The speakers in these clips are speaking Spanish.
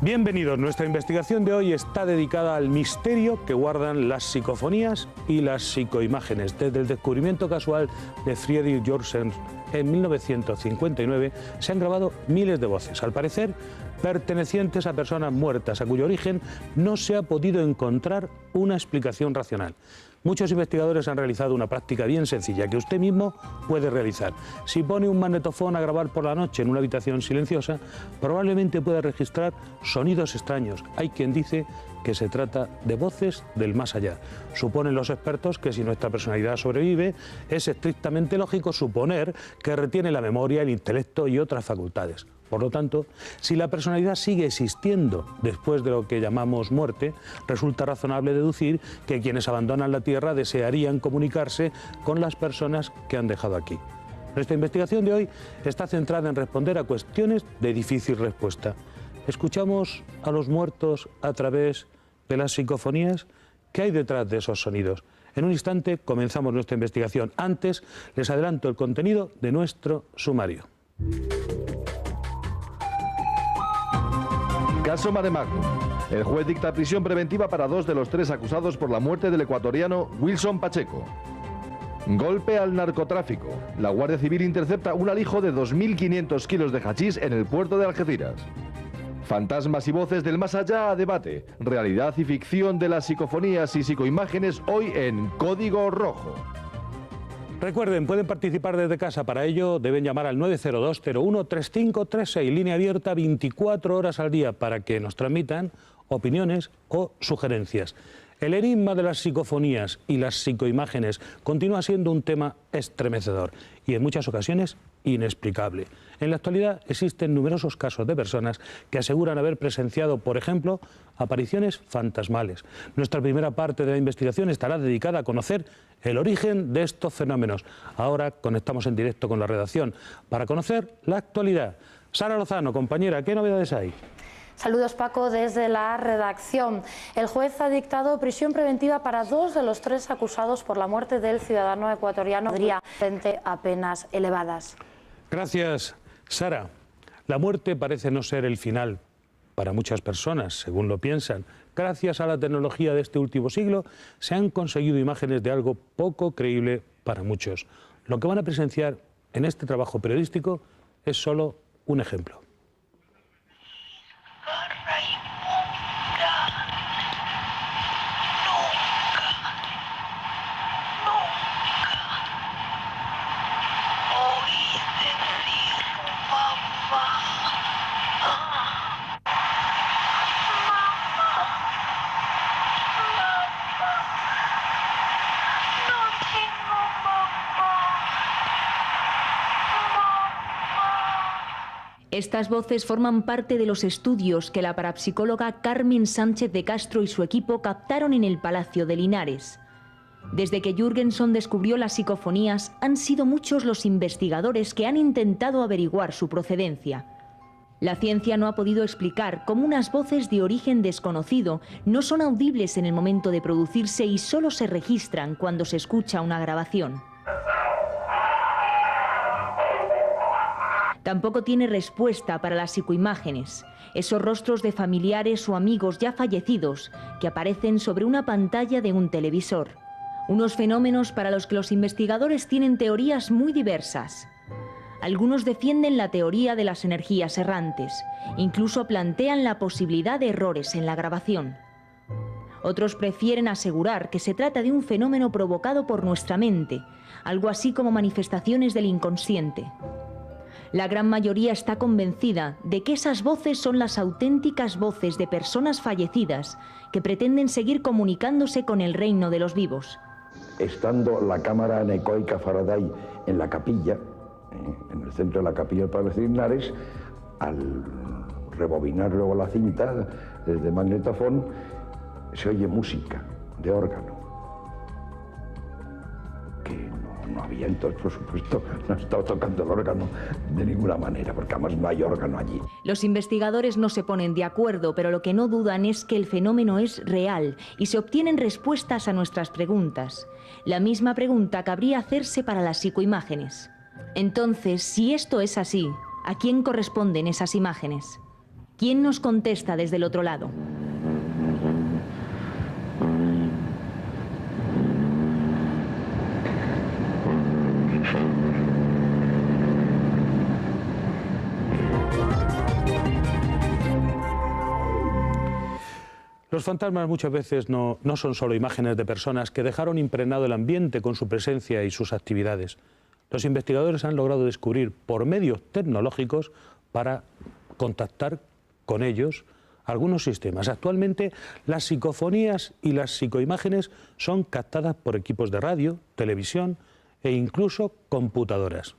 Bienvenidos. Nuestra investigación de hoy está dedicada al misterio que guardan las psicofonías y las psicoimágenes. Desde el descubrimiento casual de Friedrich Jorsen en 1959 se han grabado miles de voces, al parecer pertenecientes a personas muertas, a cuyo origen no se ha podido encontrar una explicación racional. Muchos investigadores han realizado una práctica bien sencilla que usted mismo puede realizar. Si pone un magnetofón a grabar por la noche en una habitación silenciosa, probablemente pueda registrar sonidos extraños. Hay quien dice que se trata de voces del más allá. Suponen los expertos que si nuestra personalidad sobrevive, es estrictamente lógico suponer que retiene la memoria, el intelecto y otras facultades. Por lo tanto, si la personalidad sigue existiendo después de lo que llamamos muerte, resulta razonable deducir que quienes abandonan la Tierra desearían comunicarse con las personas que han dejado aquí. Nuestra investigación de hoy está centrada en responder a cuestiones de difícil respuesta. ¿Escuchamos a los muertos a través de las psicofonías? ¿Qué hay detrás de esos sonidos? En un instante comenzamos nuestra investigación. Antes, les adelanto el contenido de nuestro sumario. Caso Mare Magnum. El juez dicta prisión preventiva para 2 de los 3 acusados por la muerte del ecuatoriano Wilson Pacheco. Golpe al narcotráfico. La Guardia Civil intercepta un alijo de 2.500 kilos de hachís en el puerto de Algeciras. Fantasmas y voces del más allá a debate. Realidad y ficción de las psicofonías y psicoimágenes hoy en Código Rojo. Recuerden, pueden participar desde casa. Para ello deben llamar al 902-01-3536, línea abierta 24 horas al día, para que nos transmitan opiniones o sugerencias. El enigma de las psicofonías y las psicoimágenes continúa siendo un tema estremecedor y en muchas ocasiones inexplicable. En la actualidad existen numerosos casos de personas que aseguran haber presenciado, por ejemplo, apariciones fantasmales. Nuestra primera parte de la investigación estará dedicada a conocer el origen de estos fenómenos. Ahora conectamos en directo con la redacción para conocer la actualidad. Sara Lozano, compañera, ¿qué novedades hay? Saludos, Paco, desde la redacción. El juez ha dictado prisión preventiva para 2 de los 3 acusados por la muerte del ciudadano ecuatoriano frente a penas elevadas. Gracias, Sara. La muerte parece no ser el final para muchas personas, según lo piensan. Gracias a la tecnología de este último siglo, se han conseguido imágenes de algo poco creíble para muchos. Lo que van a presenciar en este trabajo periodístico es solo un ejemplo. Estas voces forman parte de los estudios que la parapsicóloga Carmen Sánchez de Castro y su equipo captaron en el Palacio de Linares. Desde que Jürgenson descubrió las psicofonías, han sido muchos los investigadores que han intentado averiguar su procedencia. La ciencia no ha podido explicar cómo unas voces de origen desconocido no son audibles en el momento de producirse y solo se registran cuando se escucha una grabación. Tampoco tiene respuesta para las psicoimágenes, esos rostros de familiares o amigos ya fallecidos que aparecen sobre una pantalla de un televisor. Unos fenómenos para los que los investigadores tienen teorías muy diversas. Algunos defienden la teoría de las energías errantes, incluso plantean la posibilidad de errores en la grabación. Otros prefieren asegurar que se trata de un fenómeno provocado por nuestra mente, algo así como manifestaciones del inconsciente. La gran mayoría está convencida de que esas voces son las auténticas voces de personas fallecidas que pretenden seguir comunicándose con el reino de los vivos. Estando la cámara anecoica Faraday en la capilla, en el centro de la capilla del Palacio de Linares, al rebobinar luego la cinta desde magnetofón, se oye música de órgano. Que no había, entonces, por supuesto, no estaba tocando el órgano de ninguna manera, porque además no hay órgano allí. Los investigadores no se ponen de acuerdo, pero lo que no dudan es que el fenómeno es real y se obtienen respuestas a nuestras preguntas. La misma pregunta cabría hacerse para las psicoimágenes. Entonces, si esto es así, ¿a quién corresponden esas imágenes? ¿Quién nos contesta desde el otro lado? Los fantasmas muchas veces no son solo imágenes de personas que dejaron impregnado el ambiente con su presencia y sus actividades. Los investigadores han logrado descubrir por medios tecnológicos para contactar con ellos algunos sistemas. Actualmente las psicofonías y las psicoimágenes son captadas por equipos de radio, televisión e incluso computadoras.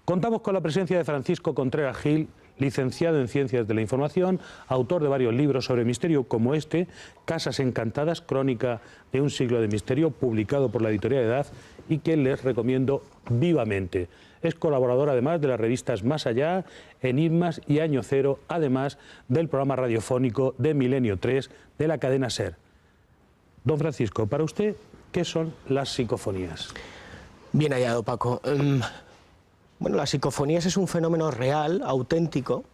Contamos con la presencia de Francisco Contreras Gil, licenciado en Ciencias de la Información, autor de varios libros sobre misterio como este, Casas Encantadas, crónica de un siglo de misterio, publicado por la editorial Edad y que les recomiendo vivamente. Es colaborador además de las revistas Más Allá, Enigmas y Año Cero, además del programa radiofónico de Milenio 3 de la cadena SER. Don Francisco, para usted, ¿qué son las psicofonías? Bien hallado, Paco. Bueno, las psicofonías es un fenómeno real, auténtico,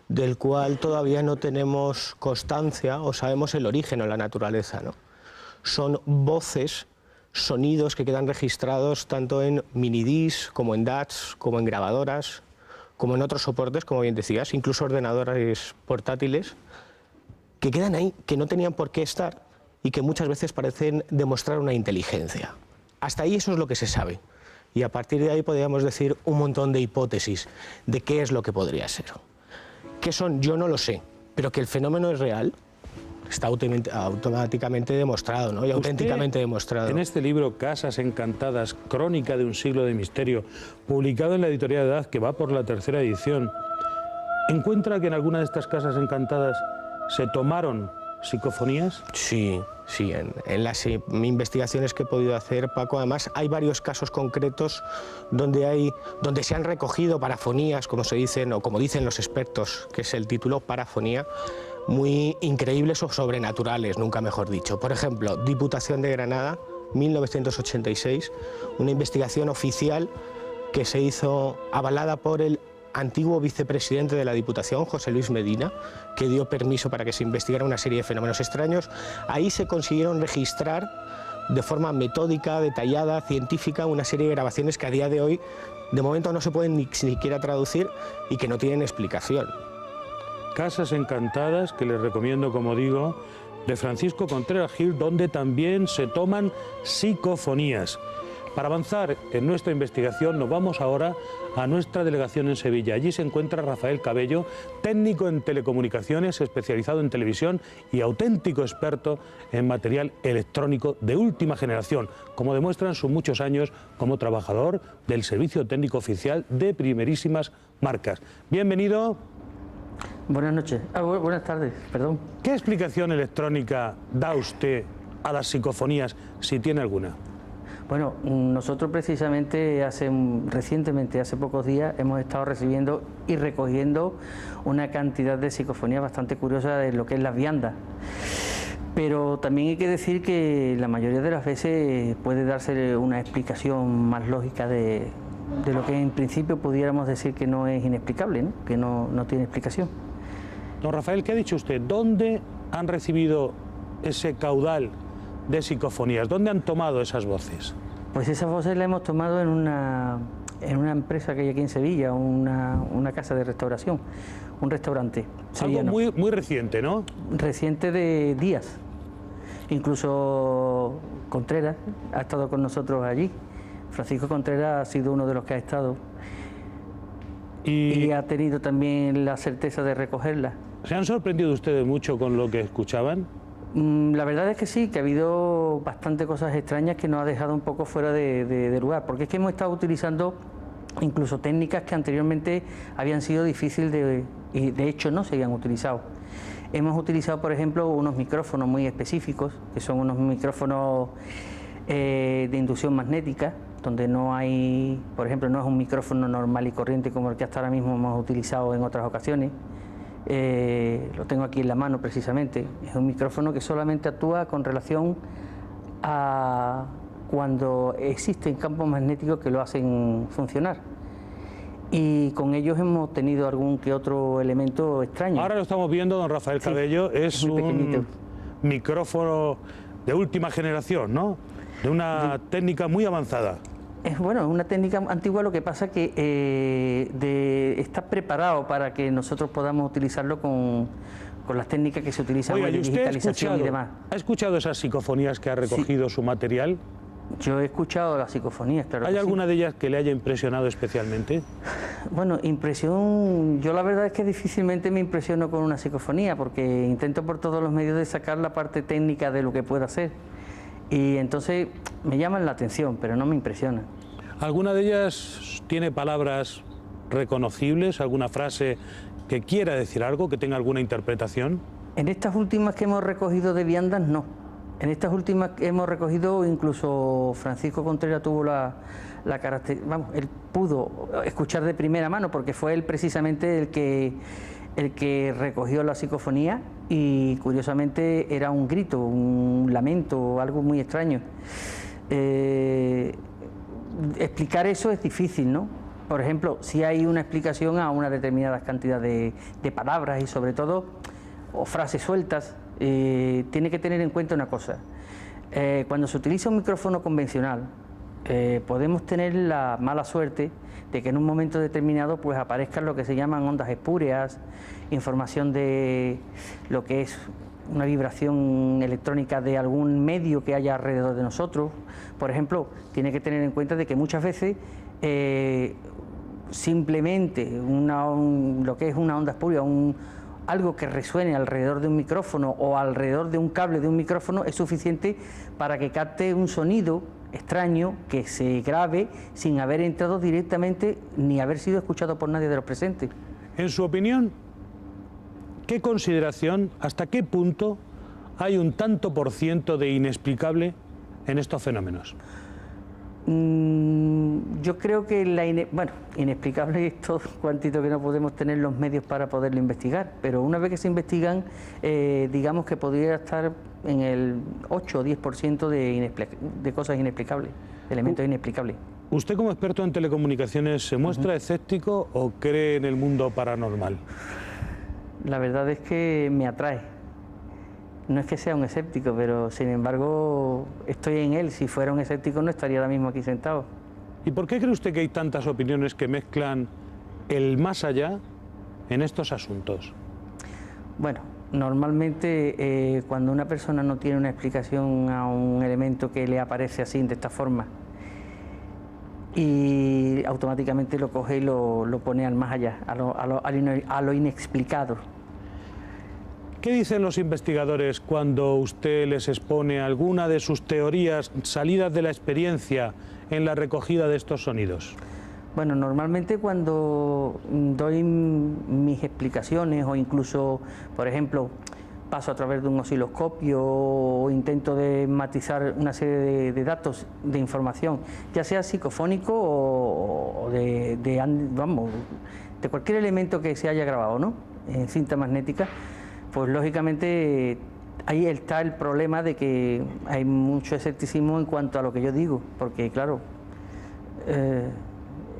del cual todavía no tenemos constancia o sabemos el origen o la naturaleza, ¿no? Son voces, sonidos que quedan registrados tanto en minidiscs, como en DATs, como en grabadoras, como en otros soportes, como bien decías, incluso ordenadores portátiles, que quedan ahí, que no tenían por qué estar y que muchas veces parecen demostrar una inteligencia. Hasta ahí eso es lo que se sabe. Y a partir de ahí podríamos decir un montón de hipótesis de qué es lo que podría ser. ¿Qué son? Yo no lo sé, pero que el fenómeno es real está automáticamente demostrado, ¿no? Y auténticamente demostrado. En este libro, Casas Encantadas, crónica de un siglo de misterio, publicado en la editorial Edad, que va por la 3ª edición, ¿encuentra que en alguna de estas casas encantadas se tomaron psicofonías? Sí, sí, en las investigaciones que he podido hacer, Paco, además hay varios casos concretos donde se han recogido parafonías, como se dicen, o como dicen los expertos, que es el título, parafonía, muy increíbles o sobrenaturales, nunca mejor dicho. Por ejemplo, Diputación de Granada, 1986, una investigación oficial que se hizo avalada por el antiguo vicepresidente de la Diputación, José Luis Medina, que dio permiso para que se investigara una serie de fenómenos extraños. Ahí se consiguieron registrar de forma metódica, detallada, científica, una serie de grabaciones que a día de hoy, de momento, no se pueden ni siquiera traducir y que no tienen explicación. Casas Encantadas, que les recomiendo, como digo, de Francisco Contreras Gil, donde también se toman psicofonías. Para avanzar en nuestra investigación nos vamos ahora a nuestra delegación en Sevilla. Allí se encuentra Rafael Cabello, técnico en telecomunicaciones, especializado en televisión y auténtico experto en material electrónico de última generación, como demuestran sus muchos años como trabajador del Servicio Técnico Oficial de primerísimas marcas. Bienvenido. Buenas noches. Buenas tardes, perdón. ¿Qué explicación electrónica da usted a las psicofonías, si tiene alguna? Bueno, nosotros precisamente recientemente, hace pocos días, hemos estado recibiendo y recogiendo una cantidad de psicofonías bastante curiosa de lo que es las viandas. Pero también hay que decir que la mayoría de las veces puede darse una explicación más lógica de lo que en principio pudiéramos decir que no es inexplicable, ¿no? Que no tiene explicación. Don Rafael, ¿qué ha dicho usted? ¿Dónde han recibido ese caudal de psicofonías? ¿Dónde han tomado esas voces? Pues esas voces las hemos tomado en una empresa que hay aquí en Sevilla, una casa de restauración, un restaurante sevillano. Algo muy reciente, ¿no? Reciente de días. Incluso Contreras ha estado con nosotros allí. Francisco Contreras ha sido uno de los que ha estado y ha tenido también la certeza de recogerla. ¿Se han sorprendido ustedes mucho con lo que escuchaban? La verdad es que sí, que ha habido bastante cosas extrañas que nos ha dejado un poco fuera de lugar, porque es que hemos estado utilizando incluso técnicas que anteriormente habían sido difíciles y de hecho no se habían utilizado. Hemos utilizado, por ejemplo, unos micrófonos muy específicos, que son unos micrófonos de inducción magnética, donde no hay, por ejemplo, no es un micrófono normal y corriente como el que hasta ahora mismo hemos utilizado en otras ocasiones. Lo tengo aquí en la mano precisamente. Es un micrófono que solamente actúa con relación a cuando existen campos magnéticos que lo hacen funcionar. y con ellos hemos tenido algún que otro elemento extraño. Ahora lo estamos viendo, don Rafael Cabello, es un micrófono de última generación, ¿no? De una técnica muy avanzada. Es una técnica antigua, lo que pasa que está preparado para que nosotros podamos utilizarlo con las técnicas que se utilizan en digitalización y demás. ¿Ha escuchado esas psicofonías que ha recogido su material? Yo he escuchado las psicofonías, claro. ¿Hay alguna de ellas que le haya impresionado especialmente? Bueno, impresión, yo la verdad es que difícilmente me impresiono con una psicofonía, porque intento por todos los medios de sacar la parte técnica de lo que pueda hacer. Y entonces me llaman la atención, pero no me impresionan. ¿Alguna de ellas tiene palabras reconocibles, alguna frase que quiera decir algo, que tenga alguna interpretación? En estas últimas que hemos recogido de viandas, no. En estas últimas que hemos recogido, incluso Francisco Contreras tuvo la característica, vamos, él pudo escuchar de primera mano, porque fue él precisamente el que recogió la psicofonía, y curiosamente era un grito, un lamento, algo muy extraño. Explicar eso es difícil, ¿no? Por ejemplo, si hay una explicación a una determinada cantidad de palabras y sobre todo, o frases sueltas, tiene que tener en cuenta una cosa. Cuando se utiliza un micrófono convencional, podemos tener la mala suerte de que en un momento determinado pues aparezcan lo que se llaman ondas espúreas, información de lo que es una vibración electrónica de algún medio que haya alrededor de nosotros. Por ejemplo, tiene que tener en cuenta de que muchas veces simplemente lo que es una onda espúrea, algo que resuene alrededor de un micrófono o alrededor de un cable de un micrófono es suficiente para que capte un sonido extraño que se grabe sin haber entrado directamente ni haber sido escuchado por nadie de los presentes. En su opinión, ¿qué consideración, hasta qué punto hay un tanto por ciento de inexplicable en estos fenómenos? Yo creo que inexplicable es todo cuantito que no podemos tener los medios para poderlo investigar, pero una vez que se investigan, digamos que podría estar en el 8 o 10% de cosas inexplicables, elementos inexplicables. ¿Usted como experto en telecomunicaciones se muestra escéptico o cree en el mundo paranormal? La verdad es que me atrae. No es que sea un escéptico, pero sin embargo estoy en él. Si fuera un escéptico no estaría ahora mismo aquí sentado. ¿Y por qué cree usted que hay tantas opiniones que mezclan el más allá en estos asuntos? Bueno, normalmente cuando una persona no tiene una explicación a un elemento que le aparece así, de esta forma, y automáticamente lo coge y lo pone al más allá, a lo inexplicado. ¿Qué dicen los investigadores cuando usted les expone alguna de sus teorías salidas de la experiencia en la recogida de estos sonidos? Bueno, normalmente cuando doy mis explicaciones o incluso, por ejemplo, paso a través de un osciloscopio o intento de matizar una serie de datos, de información, ya sea psicofónico o de cualquier elemento que se haya grabado, ¿no?, en cinta magnética, pues lógicamente ahí está el problema de que hay mucho escepticismo en cuanto a lo que yo digo, porque claro,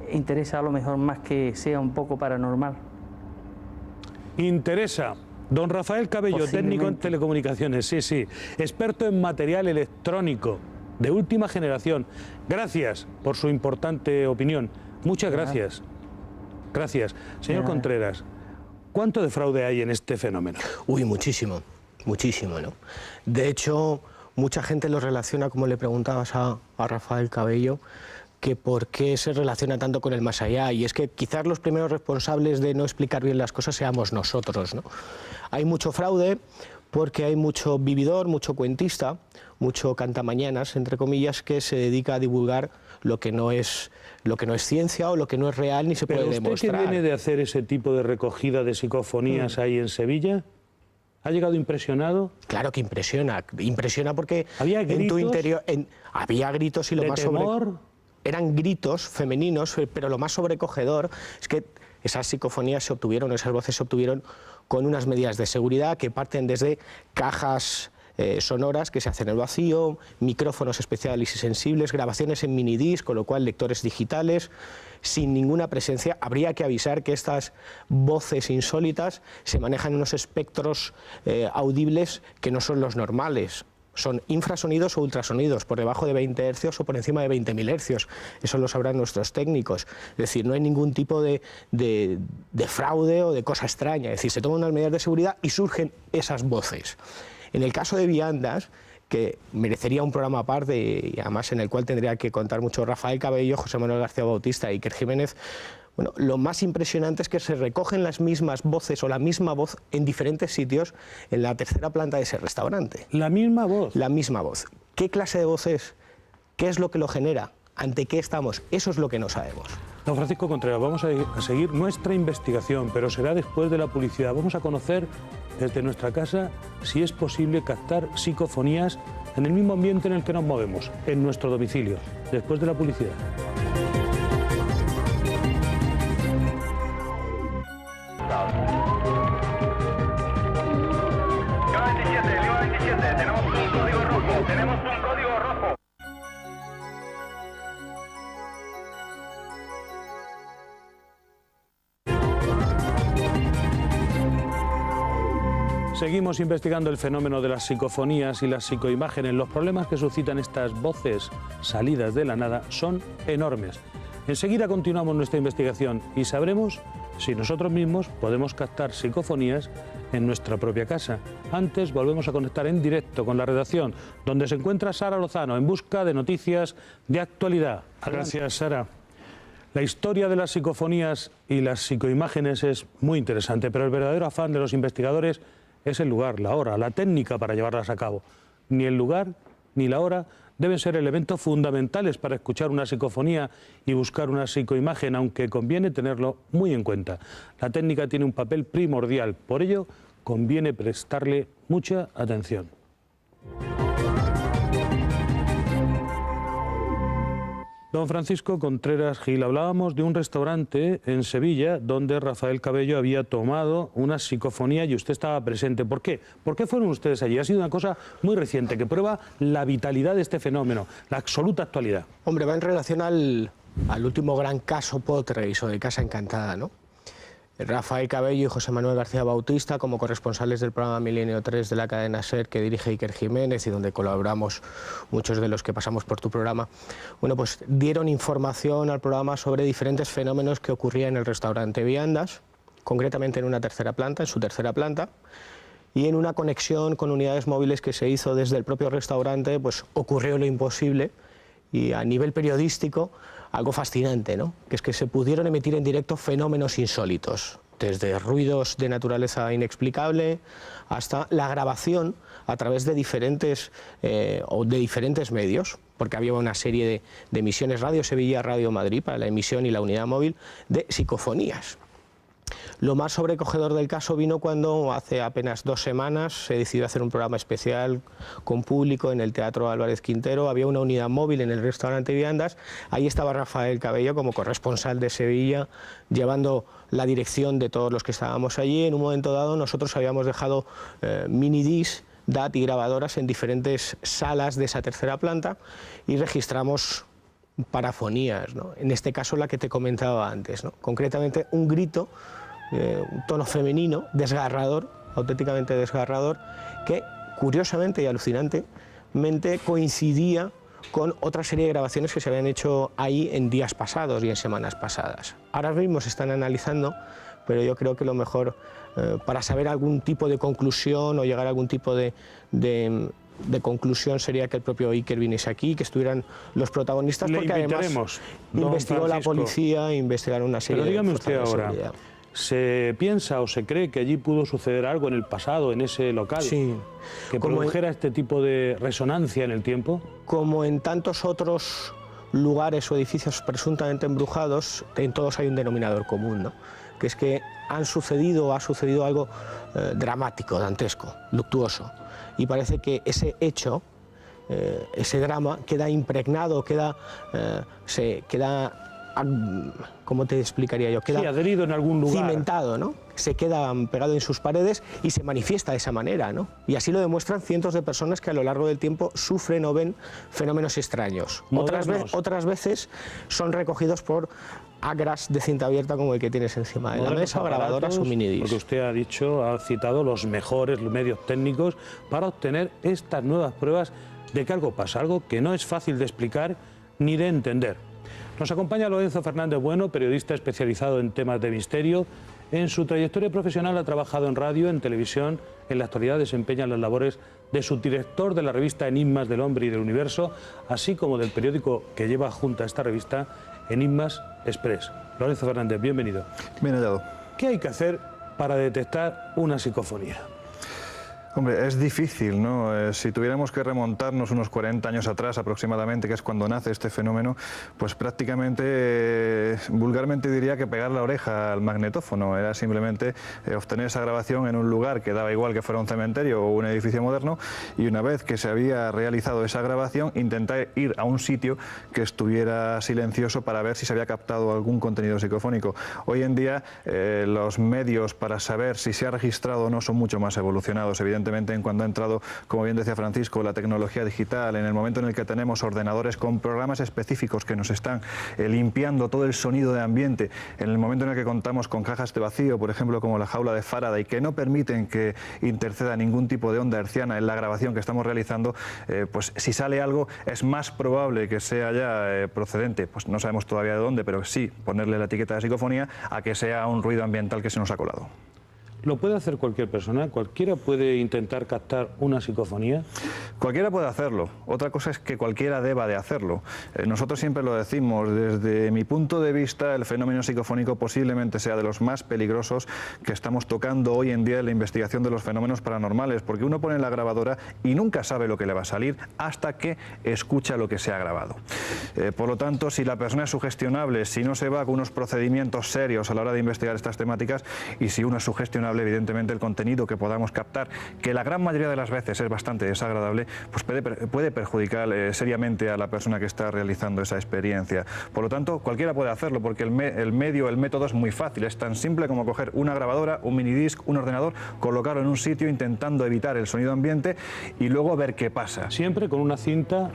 interesa a lo mejor más que sea un poco paranormal. Interesa. Don Rafael Cabello, técnico en telecomunicaciones, sí, experto en material electrónico de última generación. Gracias por su importante opinión. Muchas gracias. Gracias. Señor Contreras, ¿cuánto de fraude hay en este fenómeno? Uy, muchísimo, ¿no? De hecho, mucha gente lo relaciona, como le preguntabas a Rafael Cabello, que por qué se relaciona tanto con el más allá, y es que quizás los primeros responsables de no explicar bien las cosas seamos nosotros, ¿no? Hay mucho fraude porque hay mucho vividor, mucho cuentista, mucho cantamañanas, entre comillas, que se dedica a divulgar lo que no es ciencia o lo que no es real ni se puede demostrar. ¿Pero usted que viene de hacer ese tipo de recogida de psicofonías ahí en Sevilla, ha llegado impresionado? Claro que impresiona porque ¿había gritos en tu interior había gritos y lo de más temor? Eran gritos femeninos, pero lo más sobrecogedor es que esas psicofonías esas voces se obtuvieron con unas medidas de seguridad que parten desde cajas sonoras que se hacen en el vacío, micrófonos especiales y sensibles, grabaciones en minidisc, con lo cual lectores digitales, sin ninguna presencia. Habría que avisar que estas voces insólitas se manejan en unos espectros audibles que no son los normales. Son infrasonidos o ultrasonidos, por debajo de 20 Hz o por encima de 20.000 Hz. Eso lo sabrán nuestros técnicos. Es decir, no hay ningún tipo de fraude o de cosa extraña. Es decir, se toman unas medidas de seguridad y surgen esas voces. En el caso de viandas, que merecería un programa aparte y además en el cual tendría que contar mucho Rafael Cabello, José Manuel García Bautista y Iker Jiménez, bueno, lo más impresionante es que se recogen las mismas voces o la misma voz en diferentes sitios en la tercera planta de ese restaurante. ¿La misma voz? La misma voz. ¿Qué clase de voz es? ¿Qué es lo que lo genera? ¿Ante qué estamos? Eso es lo que no sabemos. Don Francisco Contreras, vamos a seguir nuestra investigación, pero será después de la publicidad. Vamos a conocer desde nuestra casa si es posible captar psicofonías en el mismo ambiente en el que nos movemos, en nuestro domicilio, después de la publicidad. Tenemos un código rojo. Seguimos investigando el fenómeno de las psicofonías y las psicoimágenes. Los problemas que suscitan estas voces salidas de la nada son enormes. Enseguida continuamos nuestra investigación y sabremos si nosotros mismos podemos captar psicofonías en nuestra propia casa. Antes volvemos a conectar en directo con la redacción, donde se encuentra Sara Lozano en busca de noticias de actualidad. Gracias, Sara. La historia de las psicofonías y las psicoimágenes es muy interesante, pero el verdadero afán de los investigadores es el lugar, la hora, la técnica para llevarlas a cabo. Ni el lugar ni la hora deben ser elementos fundamentales para escuchar una psicofonía y buscar una psicoimagen, aunque conviene tenerlo muy en cuenta. La técnica tiene un papel primordial, por ello conviene prestarle mucha atención. Don Francisco Contreras Gil, hablábamos de un restaurante en Sevilla donde Rafael Cabello había tomado una psicofonía y usted estaba presente. ¿Por qué? ¿Por qué fueron ustedes allí? Ha sido una cosa muy reciente que prueba la vitalidad de este fenómeno, la absoluta actualidad. Hombre, va en relación al último gran caso Poltergeist o de Casa Encantada, ¿no? Rafael Cabello y José Manuel García Bautista, como corresponsales del programa Milenio 3 de la cadena SER que dirige Iker Jiménez y donde colaboramos muchos de los que pasamos por tu programa, bueno, pues dieron información al programa sobre diferentes fenómenos que ocurrían en el restaurante Viandas, concretamente en una tercera planta, en su tercera planta, y en una conexión con unidades móviles que se hizo desde el propio restaurante, pues ocurrió lo imposible y a nivel periodístico algo fascinante, ¿no? Que es que se pudieron emitir en directo fenómenos insólitos, desde ruidos de naturaleza inexplicable hasta la grabación a través de diferentes medios, porque había una serie de emisiones Radio Sevilla, Radio Madrid para la emisión y la unidad móvil de psicofonías. Lo más sobrecogedor del caso vino cuando hace apenas 2 semanas se decidió hacer un programa especial con público en el Teatro Álvarez Quintero. Había una unidad móvil en el restaurante Viandas. Ahí estaba Rafael Cabello como corresponsal de Sevilla, llevando la dirección de todos los que estábamos allí. En un momento dado nosotros habíamos dejado minidisc, DAT y grabadoras en diferentes salas de esa tercera planta y registramos parafonías, ¿no? En este caso la que te comentaba antes, ¿no? Concretamente un grito, un tono femenino, desgarrador, auténticamente desgarrador, que curiosamente y alucinantemente coincidía con otra serie de grabaciones que se habían hecho ahí en días pasados y en semanas pasadas. Ahora mismo se están analizando, pero yo creo que lo mejor para saber algún tipo de conclusión o llegar a algún tipo de conclusión sería que el propio Iker viniese aquí, que estuvieran los protagonistas, porque además investigó la policía, investigaron una serie de... Pero dígame usted ahora, ¿se piensa o se cree que allí pudo suceder algo en el pasado, en ese local, sí, que produjera este tipo de resonancia en el tiempo? Como en tantos otros lugares o edificios presuntamente embrujados, en todos hay un denominador común, ¿no? Que es que ha sucedido algo dramático, dantesco, luctuoso. Y parece que ese hecho, ese drama, queda impregnado, queda ¿cómo te explicaría yo? Queda adherido en algún lugar. Cimentado, ¿no? Se queda pegado en sus paredes y se manifiesta de esa manera, ¿no? Y así lo demuestran cientos de personas que a lo largo del tiempo sufren o ven fenómenos extraños. Otras veces son recogidos por agras de cinta abierta como el que tienes encima de la mesa, grabadoras o minidisc. Porque usted ha citado los mejores medios técnicos para obtener estas nuevas pruebas de que algo pasa, algo que no es fácil de explicar ni de entender. Nos acompaña Lorenzo Fernández Bueno, periodista especializado en temas de misterio. En su trayectoria profesional ha trabajado en radio, en televisión. En la actualidad desempeña las labores de subdirector de la revista Enigmas del Hombre y del Universo, así como del periódico que lleva junto a esta revista, Enigmas Express. Lorenzo Fernández, bienvenido. Bien hallado. ¿Qué hay que hacer para detectar una psicofonía? Hombre, es difícil, ¿no? Si tuviéramos que remontarnos unos 40 años atrás aproximadamente, que es cuando nace este fenómeno, pues prácticamente, vulgarmente diría que pegar la oreja al magnetófono. Era simplemente obtener esa grabación en un lugar que daba igual que fuera un cementerio o un edificio moderno, y una vez que se había realizado esa grabación, intentar ir a un sitio que estuviera silencioso para ver si se había captado algún contenido psicofónico. Hoy en día los medios para saber si se ha registrado o no son mucho más evolucionados, evidentemente. En cuando ha entrado, como bien decía Francisco, la tecnología digital, en el momento en el que tenemos ordenadores con programas específicos que nos están limpiando todo el sonido de ambiente, en el momento en el que contamos con cajas de vacío, por ejemplo, como la jaula de Faraday, que no permiten que interceda ningún tipo de onda hertziana en la grabación que estamos realizando, pues si sale algo es más probable que sea ya procedente, pues no sabemos todavía de dónde, pero sí ponerle la etiqueta de psicofonía, a que sea un ruido ambiental que se nos ha colado. ¿Lo puede hacer cualquier persona? ¿Cualquiera puede intentar captar una psicofonía? Cualquiera puede hacerlo. Otra cosa es que cualquiera deba de hacerlo. Nosotros siempre lo decimos. Desde mi punto de vista, el fenómeno psicofónico posiblemente sea de los más peligrosos que estamos tocando hoy en día en la investigación de los fenómenos paranormales, porque uno pone la grabadora y nunca sabe lo que le va a salir hasta que escucha lo que se ha grabado. Por lo tanto, si la persona es sugestionable, si no se va con unos procedimientos serios a la hora de investigar estas temáticas, y si uno es sugestionable, evidentemente el contenido que podamos captar, que la gran mayoría de las veces es bastante desagradable, pues puede perjudicar seriamente a la persona que está realizando esa experiencia. Por lo tanto, cualquiera puede hacerlo, porque el método es muy fácil. Es tan simple como coger una grabadora, un minidisc, un ordenador, colocarlo en un sitio intentando evitar el sonido ambiente y luego ver qué pasa. Siempre con una cinta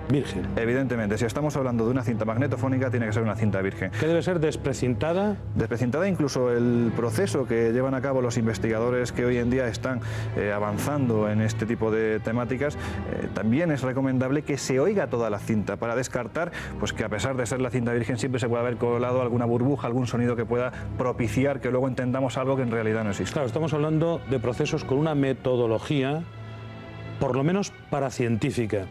virgen. Evidentemente, si estamos hablando de una cinta magnetofónica, tiene que ser una cinta virgen. ¿Qué debe ser? ¿Desprecintada? Desprecintada. Incluso el proceso que llevan a cabo los investigadores que hoy en día están avanzando en este tipo de temáticas, también es recomendable que se oiga toda la cinta para descartar pues que, a pesar de ser la cinta virgen, siempre se puede haber colado alguna burbuja, algún sonido que pueda propiciar que luego entendamos algo que en realidad no existe. Claro, estamos hablando de procesos con una metodología, por lo menos paracientífica.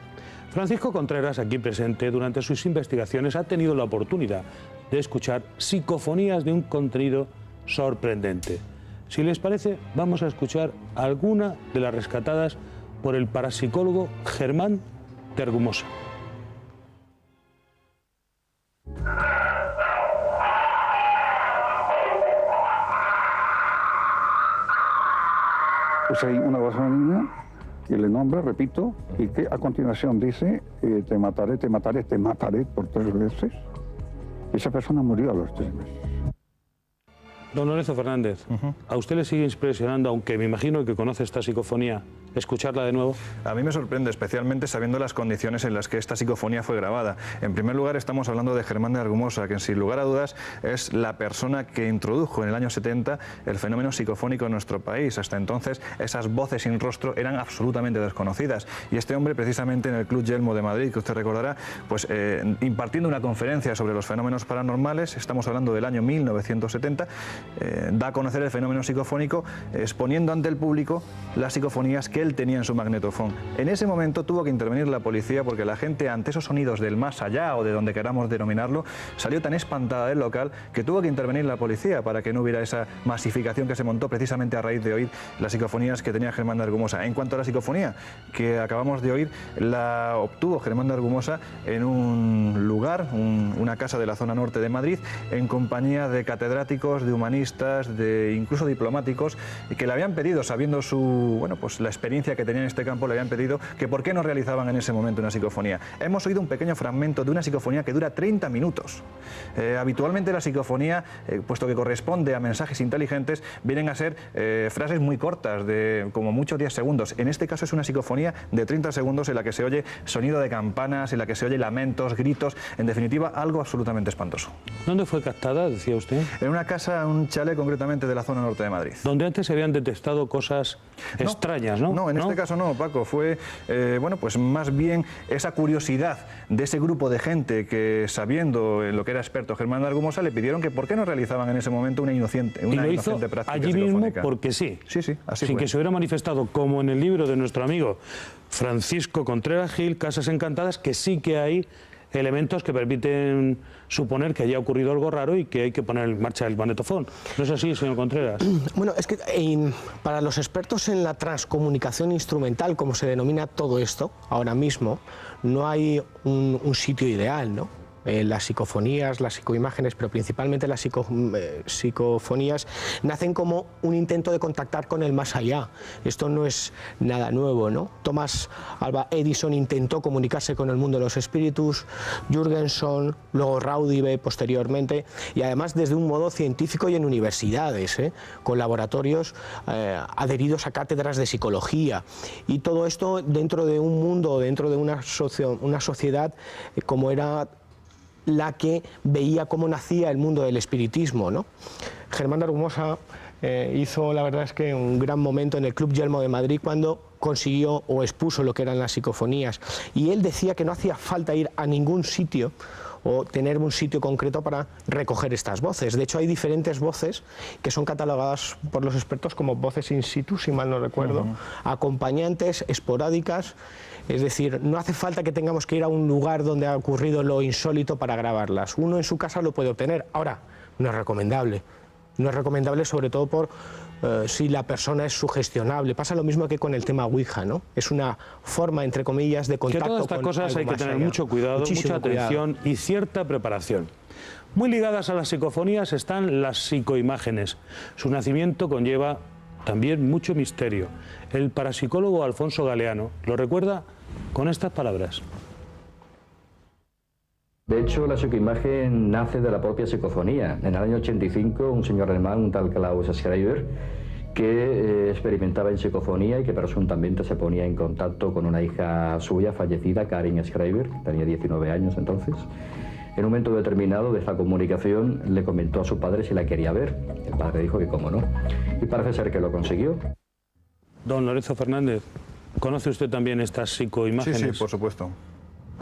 Francisco Contreras, aquí presente, durante sus investigaciones ha tenido la oportunidad de escuchar psicofonías de un contenido sorprendente. Si les parece, vamos a escuchar alguna de las rescatadas por el parapsicólogo Germán de Argumosa. Pues hay una voz femenina que le nombra, repito, y que a continuación dice te mataré, te mataré, te mataré por 3 veces. Esa persona murió a los 3 meses. Don Lorenzo Fernández, ¿a usted le sigue impresionando, aunque me imagino que conoce esta psicofonía, escucharla de nuevo? A mí me sorprende, especialmente sabiendo las condiciones en las que esta psicofonía fue grabada. En primer lugar, estamos hablando de Germán de Argumosa, que sin lugar a dudas es la persona que introdujo en el año 70 el fenómeno psicofónico en nuestro país. Hasta entonces, esas voces sin rostro eran absolutamente desconocidas. Y este hombre, precisamente en el Club Yelmo de Madrid, que usted recordará, pues impartiendo una conferencia sobre los fenómenos paranormales, estamos hablando del año 1970, da a conocer el fenómeno psicofónico, exponiendo ante el público las psicofonías que él tenía en su magnetofón. En ese momento tuvo que intervenir la policía, porque la gente, ante esos sonidos del más allá o de donde queramos denominarlo, salió tan espantada del local que tuvo que intervenir la policía para que no hubiera esa masificación que se montó precisamente a raíz de oír las psicofonías que tenía Germán de Argumosa. En cuanto a la psicofonía que acabamos de oír, la obtuvo Germán de Argumosa en un lugar, una casa de la zona norte de Madrid, en compañía de catedráticos de humanistas humanistas, incluso diplomáticos, que le habían pedido, sabiendo pues la experiencia que tenía en este campo, le habían pedido que por qué no realizaban en ese momento una psicofonía. Hemos oído un pequeño fragmento de una psicofonía que dura 30 minutos. Habitualmente la psicofonía, puesto que corresponde a mensajes inteligentes, vienen a ser frases muy cortas, de como mucho 10 segundos. En este caso es una psicofonía de 30 segundos en la que se oye sonido de campanas, en la que se oye lamentos, gritos, en definitiva algo absolutamente espantoso. ¿Dónde fue captada, decía usted? En una casa, un chalet concretamente de la zona norte de Madrid. Donde antes se habían detectado cosas extrañas, ¿no? No, en este caso no, Paco, fue pues más bien esa curiosidad de ese grupo de gente que, sabiendo en lo que era experto Germán de Argumosa, le pidieron que por qué no realizaban en ese momento una inocente práctica allí mismo porque sí. Sí, así sin fue. Que se hubiera manifestado, como en el libro de nuestro amigo Francisco Contreras Gil, Casas Encantadas, que sí que hay elementos que permiten suponer que haya ocurrido algo raro y que hay que poner en marcha el magnetofón. ¿No es así, señor Contreras? Bueno, es que para los expertos en la transcomunicación instrumental, como se denomina todo esto, ahora mismo, no hay un sitio ideal, ¿no? Las psicofonías, las psicoimágenes, pero principalmente las psicofonías, nacen como un intento de contactar con el más allá. Esto no es nada nuevo, ¿no? Thomas Alva Edison intentó comunicarse con el mundo de los espíritus, Jürgenson, luego Raudive posteriormente, y además desde un modo científico y en universidades, con laboratorios adheridos a cátedras de psicología. Y todo esto dentro de un mundo, dentro de una sociedad como era la que veía cómo nacía el mundo del espiritismo, ¿no? Germán de Argumosa hizo, la verdad es que un gran momento en el Club Yelmo de Madrid cuando consiguió o expuso lo que eran las psicofonías, y él decía que no hacía falta ir a ningún sitio o tener un sitio concreto para recoger estas voces. De hecho, hay diferentes voces que son catalogadas por los expertos como voces in situ, si mal no recuerdo, acompañantes, esporádicas. Es decir, no hace falta que tengamos que ir a un lugar donde ha ocurrido lo insólito para grabarlas. Uno en su casa lo puede obtener. Ahora, no es recomendable. No es recomendable sobre todo por si la persona es sugestionable. Pasa lo mismo que con el tema Ouija, ¿no? Es una forma, entre comillas, de contacto con algo más allá. Que todas estas cosas hay que tener mucho cuidado, mucha atención y cierta preparación. Muy ligadas a las psicofonías están las psicoimágenes. Su nacimiento conlleva también mucho misterio. El parapsicólogo Alfonso Galeano lo recuerda con estas palabras. De hecho, la psicoimagen nace de la propia psicofonía. En el año 85, un señor alemán, un tal Klaus Schreiber, que experimentaba en psicofonía y que presuntamente se ponía en contacto con una hija suya fallecida, Karin Schreiber, que tenía 19 años entonces. En un momento determinado de esta comunicación le comentó a su padre si la quería ver. El padre dijo que cómo no. Y parece ser que lo consiguió. Don Lorenzo Fernández, ¿conoce usted también estas psicoimágenes? Sí, por supuesto.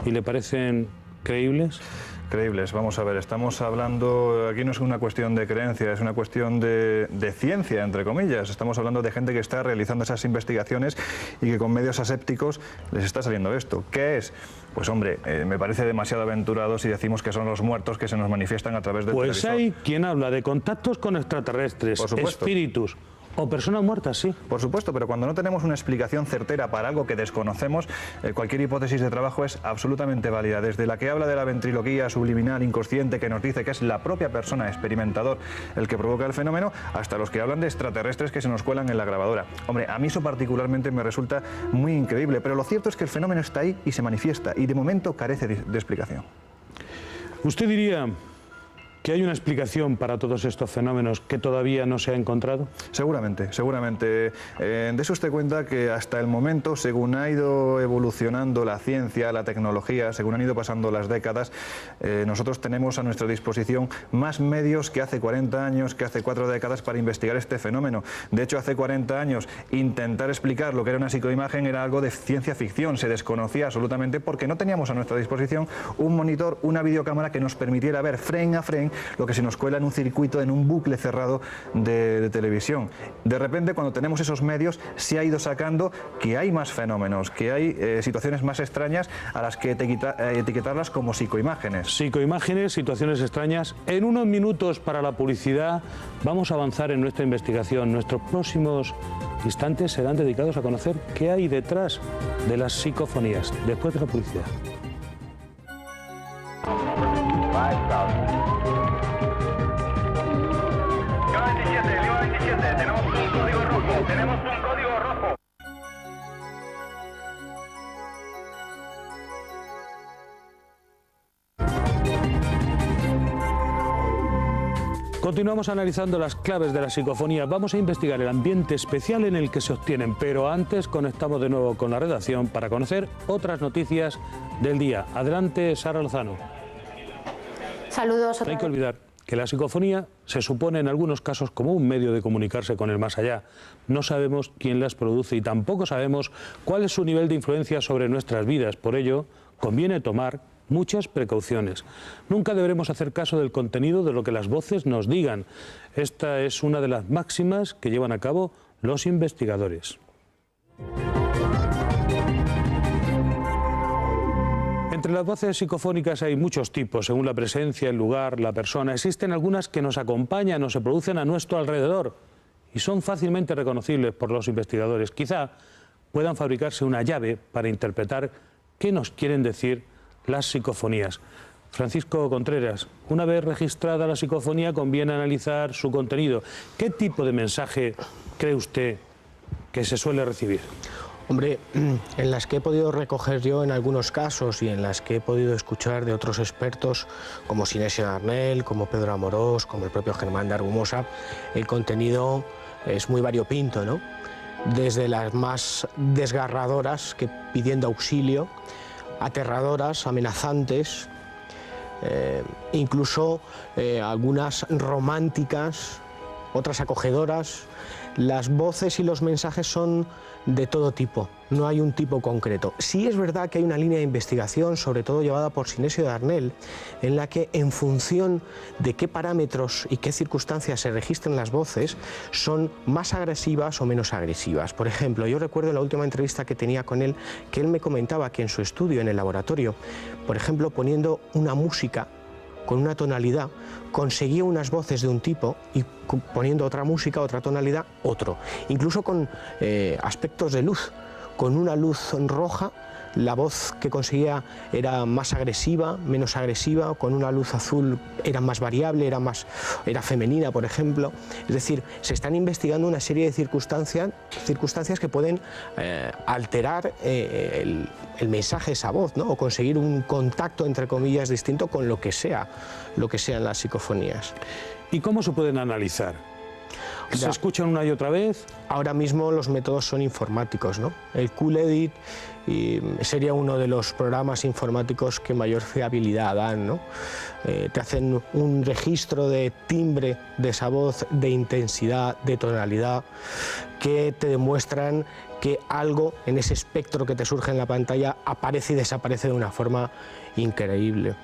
¿Y le parecen creíbles? Creíbles, vamos a ver, estamos hablando, aquí no es una cuestión de creencia, es una cuestión de ciencia, entre comillas. Estamos hablando de gente que está realizando esas investigaciones y que con medios asépticos les está saliendo esto. ¿Qué es? Pues hombre, me parece demasiado aventurado si decimos que son los muertos que se nos manifiestan a través del televisor. Pues hay quien habla de contactos con extraterrestres, espíritus o personas muertas, sí. Por supuesto, pero cuando no tenemos una explicación certera para algo que desconocemos, cualquier hipótesis de trabajo es absolutamente válida. Desde la que habla de la ventriloquía subliminal inconsciente, que nos dice que es la propia persona experimentador el que provoca el fenómeno, hasta los que hablan de extraterrestres que se nos cuelan en la grabadora. Hombre, a mí eso particularmente me resulta muy increíble, pero lo cierto es que el fenómeno está ahí y se manifiesta, y de momento carece de explicación. ¿Usted diría que hay una explicación para todos estos fenómenos que todavía no se ha encontrado? Seguramente, seguramente. Dese usted cuenta que hasta el momento, según ha ido evolucionando la ciencia, la tecnología, según han ido pasando las décadas, nosotros tenemos a nuestra disposición más medios que hace 40 años, que hace 4 décadas para investigar este fenómeno. De hecho, hace 40 años intentar explicar lo que era una psicoimagen era algo de ciencia ficción, se desconocía absolutamente porque no teníamos a nuestra disposición un monitor, una videocámara que nos permitiera ver frame a frame lo que se nos cuela en un circuito, en un bucle cerrado de televisión. De repente, cuando tenemos esos medios, se ha ido sacando que hay más fenómenos, que hay situaciones más extrañas a las que etiquetarlas como psicoimágenes. Psicoimágenes, situaciones extrañas. En unos minutos para la publicidad vamos a avanzar en nuestra investigación. Nuestros próximos instantes serán dedicados a conocer qué hay detrás de las psicofonías, después de la publicidad. Continuamos analizando las claves de la psicofonía. Vamos a investigar el ambiente especial en el que se obtienen, pero antes conectamos de nuevo con la redacción para conocer otras noticias del día. Adelante, Sara Lozano. Saludos. No hay que olvidar que la psicofonía se supone en algunos casos como un medio de comunicarse con el más allá. No sabemos quién las produce y tampoco sabemos cuál es su nivel de influencia sobre nuestras vidas. Por ello, conviene tomar muchas precauciones. Nunca deberemos hacer caso del contenido de lo que las voces nos digan. Esta es una de las máximas que llevan a cabo los investigadores. Entre las voces psicofónicas hay muchos tipos, según la presencia, el lugar, la persona. Existen algunas que nos acompañan o se producen a nuestro alrededor y son fácilmente reconocibles por los investigadores. Quizá puedan fabricarse una llave para interpretar qué nos quieren decir las psicofonías. Francisco Contreras, una vez registrada la psicofonía conviene analizar su contenido. ¿Qué tipo de mensaje cree usted que se suele recibir? Hombre, en las que he podido recoger yo en algunos casos y en las que he podido escuchar de otros expertos como Sinesio Darnell, como Pedro Amorós, como el propio Germán de Argumosa, el contenido es muy variopinto, ¿no? Desde las más desgarradoras, que pidiendo auxilio, aterradoras, amenazantes, incluso algunas románticas, otras acogedoras. Las voces y los mensajes son de todo tipo, no hay un tipo concreto. Sí es verdad que hay una línea de investigación, sobre todo llevada por Sinesio Darnell, en la que en función de qué parámetros y qué circunstancias se registren las voces, son más agresivas o menos agresivas. Por ejemplo, yo recuerdo la última entrevista que tenía con él, que él me comentaba que en su estudio, en el laboratorio, por ejemplo, poniendo una música con una tonalidad, conseguía unas voces de un tipo y poniendo otra música, otra tonalidad, otro. Incluso con aspectos de luz. Con una luz roja, la voz que conseguía era más agresiva, menos agresiva. Con una luz azul era más variable, era femenina, por ejemplo. Es decir, se están investigando una serie de circunstancias que pueden alterar el mensaje de esa voz, ¿no? O conseguir un contacto, entre comillas, distinto con lo que sean las psicofonías. ¿Y cómo se pueden analizar? ¿Se escuchan una y otra vez? Ahora mismo los métodos son informáticos, ¿no? El QLEDIT sería uno de los programas informáticos que mayor fiabilidad dan, ¿no? Te hacen un registro de timbre de esa voz, de intensidad, de tonalidad, que te demuestran que algo en ese espectro que te surge en la pantalla aparece y desaparece de una forma increíble.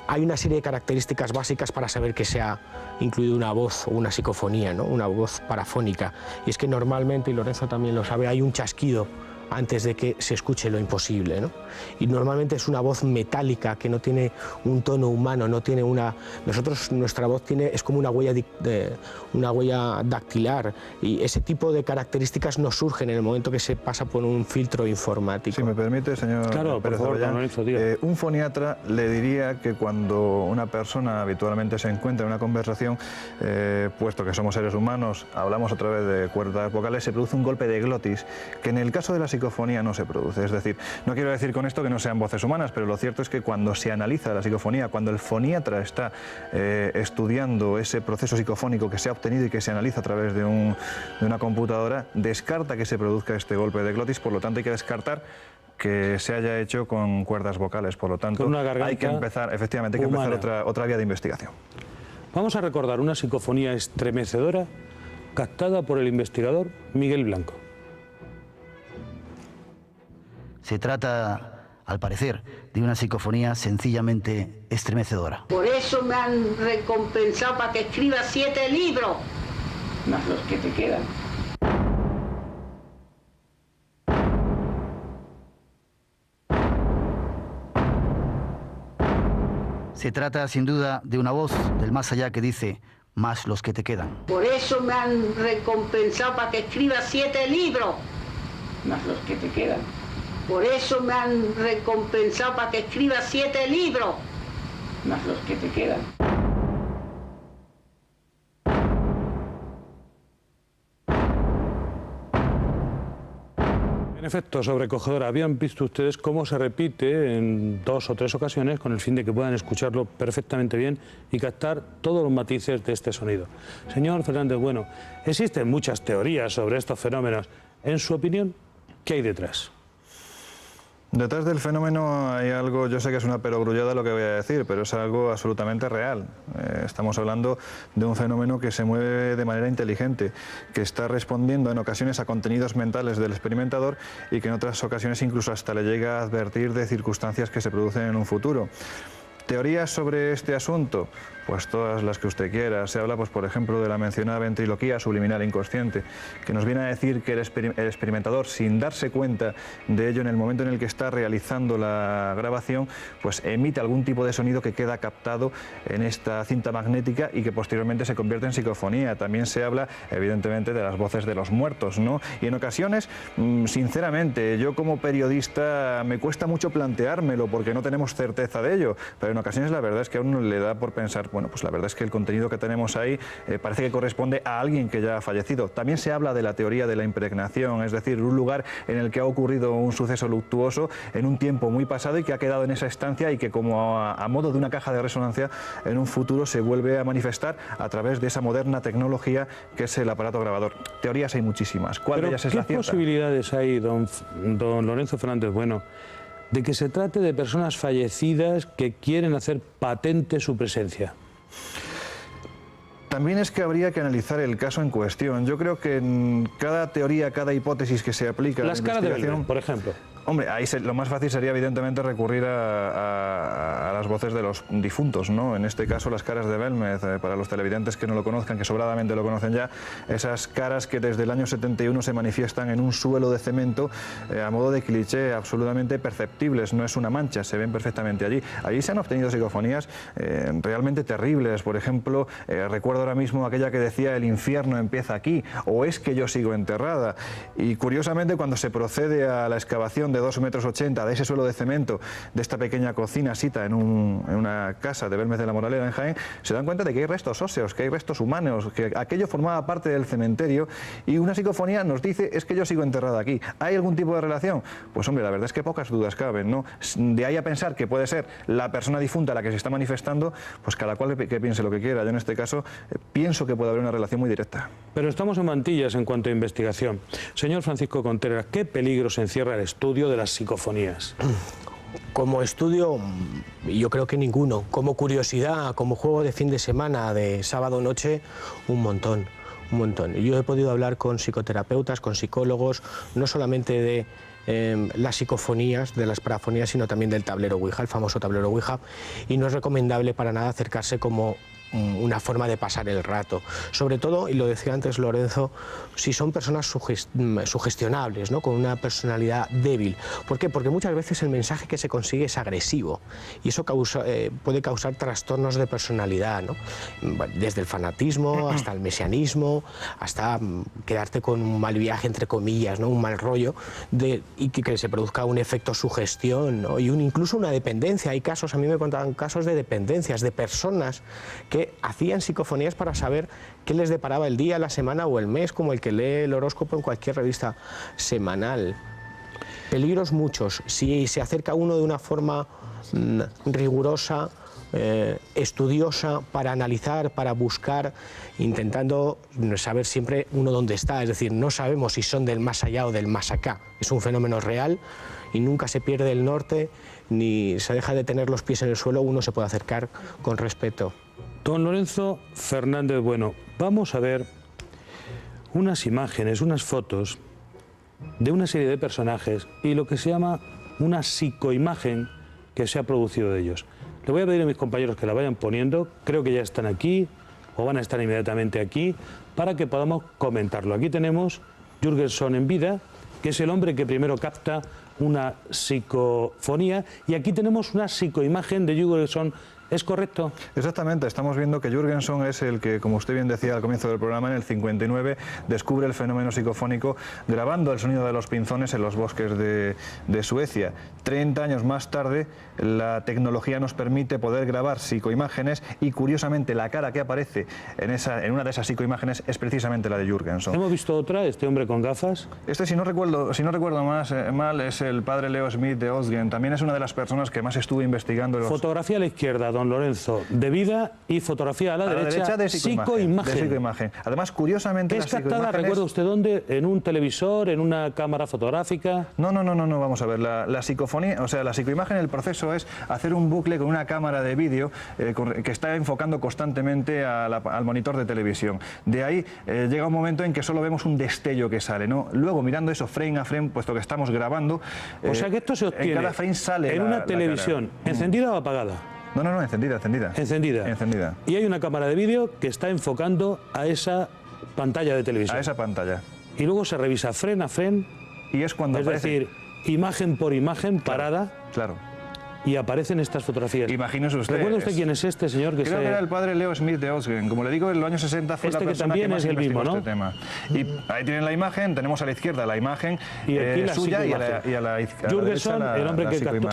Hay una serie de características básicas para saber que se ha incluido una voz o una psicofonía, ¿no? Una voz parafónica. Y es que normalmente, y Lorenzo también lo sabe, hay un chasquido antes de que se escuche lo imposible, ¿no? Y normalmente es una voz metálica que no tiene un tono humano, no tiene una... nuestra voz es como una huella dactilar, y ese tipo de características no surgen en el momento que se pasa por un filtro informático. Si me permite, señor Pérez Avellán, un foniatra le diría que cuando una persona habitualmente se encuentra en una conversación, puesto que somos seres humanos, hablamos a través de cuerdas vocales, se produce un golpe de glotis, que en el caso de la psicofonía no se produce. Es decir, no quiero decir con esto que no sean voces humanas, pero lo cierto es que cuando se analiza la psicofonía, cuando el foniatra está estudiando ese proceso psicofónico que se ha obtenido y que se analiza a través de una computadora, descarta que se produzca este golpe de glotis, por lo tanto hay que descartar que se haya hecho con cuerdas vocales. Por lo tanto, hay que empezar, efectivamente, hay que empezar otra vía de investigación. Vamos a recordar una psicofonía estremecedora captada por el investigador Miguel Blanco. Se trata, al parecer, de una psicofonía sencillamente estremecedora. Por eso me han recompensado para que escriba 7 libros, más los que te quedan. Se trata, sin duda, de una voz del más allá que dice, más los que te quedan. Por eso me han recompensado para que escriba 7 libros, más los que te quedan. Por eso me han recompensado para que escriba 7 libros, más los que te quedan. En efecto, sobrecogedora. Habían visto ustedes cómo se repite en 2 o 3 ocasiones con el fin de que puedan escucharlo perfectamente bien y captar todos los matices de este sonido. Señor Fernández Bueno, existen muchas teorías sobre estos fenómenos. En su opinión, ¿qué hay detrás? Detrás del fenómeno hay algo, yo sé que es una perogrullada lo que voy a decir, pero es algo absolutamente real. Estamos hablando de un fenómeno que se mueve de manera inteligente, que está respondiendo en ocasiones a contenidos mentales del experimentador y que en otras ocasiones incluso hasta le llega a advertir de circunstancias que se producen en un futuro. ¿Teorías sobre este asunto? Pues todas las que usted quiera. Se habla, pues, por ejemplo, de la mencionada ventriloquía subliminal inconsciente, que nos viene a decir que el experimentador, sin darse cuenta de ello en el momento en el que está realizando la grabación, pues emite algún tipo de sonido que queda captado en esta cinta magnética y que posteriormente se convierte en psicofonía. También se habla, evidentemente, de las voces de los muertos, ¿no? Y en ocasiones, sinceramente, yo como periodista me cuesta mucho planteármelo porque no tenemos certeza de ello, pero en ocasiones la verdad es que a uno le da por pensar, bueno, pues la verdad es que el contenido que tenemos ahí parece que corresponde a alguien que ya ha fallecido. También se habla de la teoría de la impregnación, es decir, un lugar en el que ha ocurrido un suceso luctuoso en un tiempo muy pasado y que ha quedado en esa estancia y que como a modo de una caja de resonancia en un futuro se vuelve a manifestar a través de esa moderna tecnología que es el aparato grabador. Teorías hay muchísimas. ¿Cuál de ellas es la cierta? ¿Qué posibilidades hay, don Lorenzo Fernández Bueno, de que se trate de personas fallecidas que quieren hacer patente su presencia? También es que habría que analizar el caso en cuestión. Yo creo que en cada teoría, cada hipótesis que se aplica... Las caras de Belmez, por ejemplo. Hombre, ahí lo más fácil sería evidentemente recurrir a las voces de los difuntos, ¿no? En este caso las caras de Belmez, para los televidentes que no lo conozcan, que sobradamente lo conocen ya, esas caras que desde el año 71 se manifiestan en un suelo de cemento a modo de cliché, absolutamente perceptibles, no es una mancha, se ven perfectamente allí. Allí se han obtenido psicofonías realmente terribles, por ejemplo, recuerdo ahora mismo aquella que decía el infierno empieza aquí, o es que yo sigo enterrada, y curiosamente cuando se procede a la excavación de 2,80 metros de ese suelo de cemento de esta pequeña cocina sita en una casa de Belmez de la Moraleda en Jaén, se dan cuenta de que hay restos óseos, que hay restos humanos, que aquello formaba parte del cementerio y una psicofonía nos dice es que yo sigo enterrada aquí. ¿Hay algún tipo de relación? Pues hombre, la verdad es que pocas dudas caben, ¿no? De ahí a pensar que puede ser la persona difunta la que se está manifestando, pues cada cual que piense lo que quiera. Yo en este caso pienso que puede haber una relación muy directa. Pero estamos en mantillas en cuanto a investigación. Señor Francisco Contreras, ¿qué peligros encierra el estudio de las psicofonías? Como estudio, yo creo que ninguno. Como curiosidad, como juego de fin de semana, de sábado noche, un montón. Un montón. Yo he podido hablar con psicoterapeutas, con psicólogos, no solamente de las psicofonías, de las parafonías, sino también del tablero Ouija, el famoso tablero Ouija, y no es recomendable para nada acercarse como una forma de pasar el rato. Sobre todo, y lo decía antes Lorenzo, si son personas sugestionables, ¿no? Con una personalidad débil. ¿Por qué? Porque muchas veces el mensaje que se consigue es agresivo y eso puede causar trastornos de personalidad, ¿no? Desde el fanatismo hasta el mesianismo, hasta quedarte con un mal viaje, entre comillas, ¿no? Un mal rollo, y que se produzca un efecto sugestión, ¿no? Y incluso una dependencia. Hay casos, a mí me contaban casos de dependencias, de personas que hacían psicofonías para saber qué les deparaba el día, la semana o el mes, como el que lee el horóscopo en cualquier revista semanal. Peligros muchos. Si se acerca uno de una forma rigurosa, estudiosa, para analizar, para buscar, intentando saber siempre uno dónde está. Es decir, no sabemos si son del más allá o del más acá. Es un fenómeno real y nunca se pierde el norte ni se deja de tener los pies en el suelo. Uno se puede acercar con respeto. Don Lorenzo Fernández Bueno, vamos a ver unas imágenes, unas fotos de una serie de personajes y lo que se llama una psicoimagen que se ha producido de ellos. Le voy a pedir a mis compañeros que la vayan poniendo, creo que ya están aquí o van a estar inmediatamente aquí para que podamos comentarlo. Aquí tenemos Jürgenson en vida, que es el hombre que primero capta una psicofonía, y aquí tenemos una psicoimagen de Jürgenson ¿Es correcto? Exactamente, estamos viendo que Jürgenson es el que, como usted bien decía al comienzo del programa, en el 59 descubre el fenómeno psicofónico grabando el sonido de los pinzones en los bosques de Suecia. 30 años más tarde, la tecnología nos permite poder grabar psicoimágenes y, curiosamente, la cara que aparece en una de esas psicoimágenes es precisamente la de Jürgenson. ¿Hemos visto otra, este hombre con gafas? Este, si no recuerdo mal, es el padre Leo Smith de Osgen. También es una de las personas que más estuvo investigando. Fotografía a la izquierda, don Lorenzo, de vida, y fotografía a la derecha de psicoimagen. Además, curiosamente, ¿es captada, recuerda usted dónde? ¿En un televisor, en una cámara fotográfica? No, vamos a ver. La psicofonía, o sea, la psicoimagen, el proceso es hacer un bucle con una cámara de vídeo que está enfocando constantemente al monitor de televisión. De ahí llega un momento en que solo vemos un destello que sale, ¿no? Luego, mirando eso frame a frame, puesto que estamos grabando, o sea que esto se obtiene en cada frame sale en una televisión, ¿encendida o apagada? No, encendida. Encendida. Y hay una cámara de vídeo que está enfocando a esa pantalla de televisión. A esa pantalla. Y luego se revisa frame a frame. Y es cuando aparece. Es decir, imagen por imagen, parada. Claro. Y aparecen estas fotografías. Imagínese usted. ¿Recuerda usted quién es este señor? Creo que era el padre Leo Smith de Osgen. Como le digo, en los años 60 fue la persona que más investigó este tema. Y ahí tienen la imagen, tenemos a la izquierda la imagen suya y a la izquierda. Jürgenson, el hombre que captó.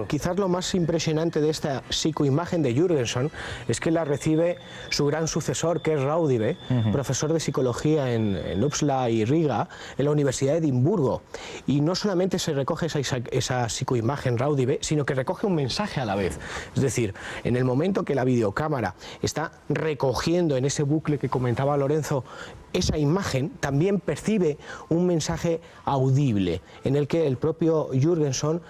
Quizás lo más impresionante de esta psicoimagen de Jürgenson es que la recibe su gran sucesor, que es Raudive, profesor de psicología en Uppsala y Riga, en la Universidad de Edimburgo. Y no solamente se recoge esa psicoimagen Raudive, sino que recoge un mensaje a la vez. Es decir, en el momento que la videocámara está recogiendo en ese bucle que comentaba Lorenzo esa imagen, también percibe un mensaje audible en el que el propio Jürgenson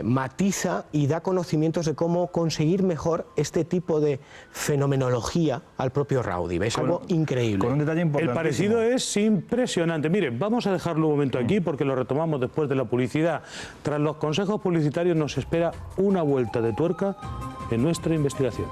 matiza y da conocimientos de cómo conseguir mejor este tipo de fenomenología al propio Raudive. Es algo increíble. Con un detalle importante. El parecido es impresionante. Miren, vamos a dejarlo un momento aquí porque lo retomamos después de la publicidad. Tras los consejos publicitarios nos espera una vuelta de tuerca en nuestra investigación.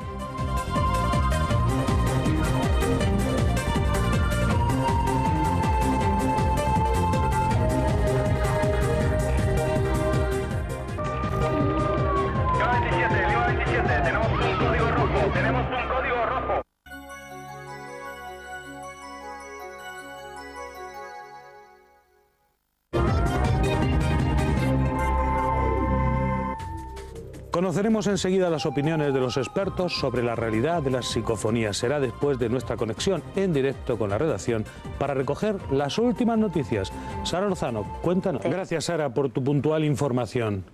Conoceremos enseguida las opiniones de los expertos sobre la realidad de las psicofonías. Será después de nuestra conexión en directo con la redacción para recoger las últimas noticias. Sara Lozano, cuéntanos. Gracias, Sara, por tu puntual información.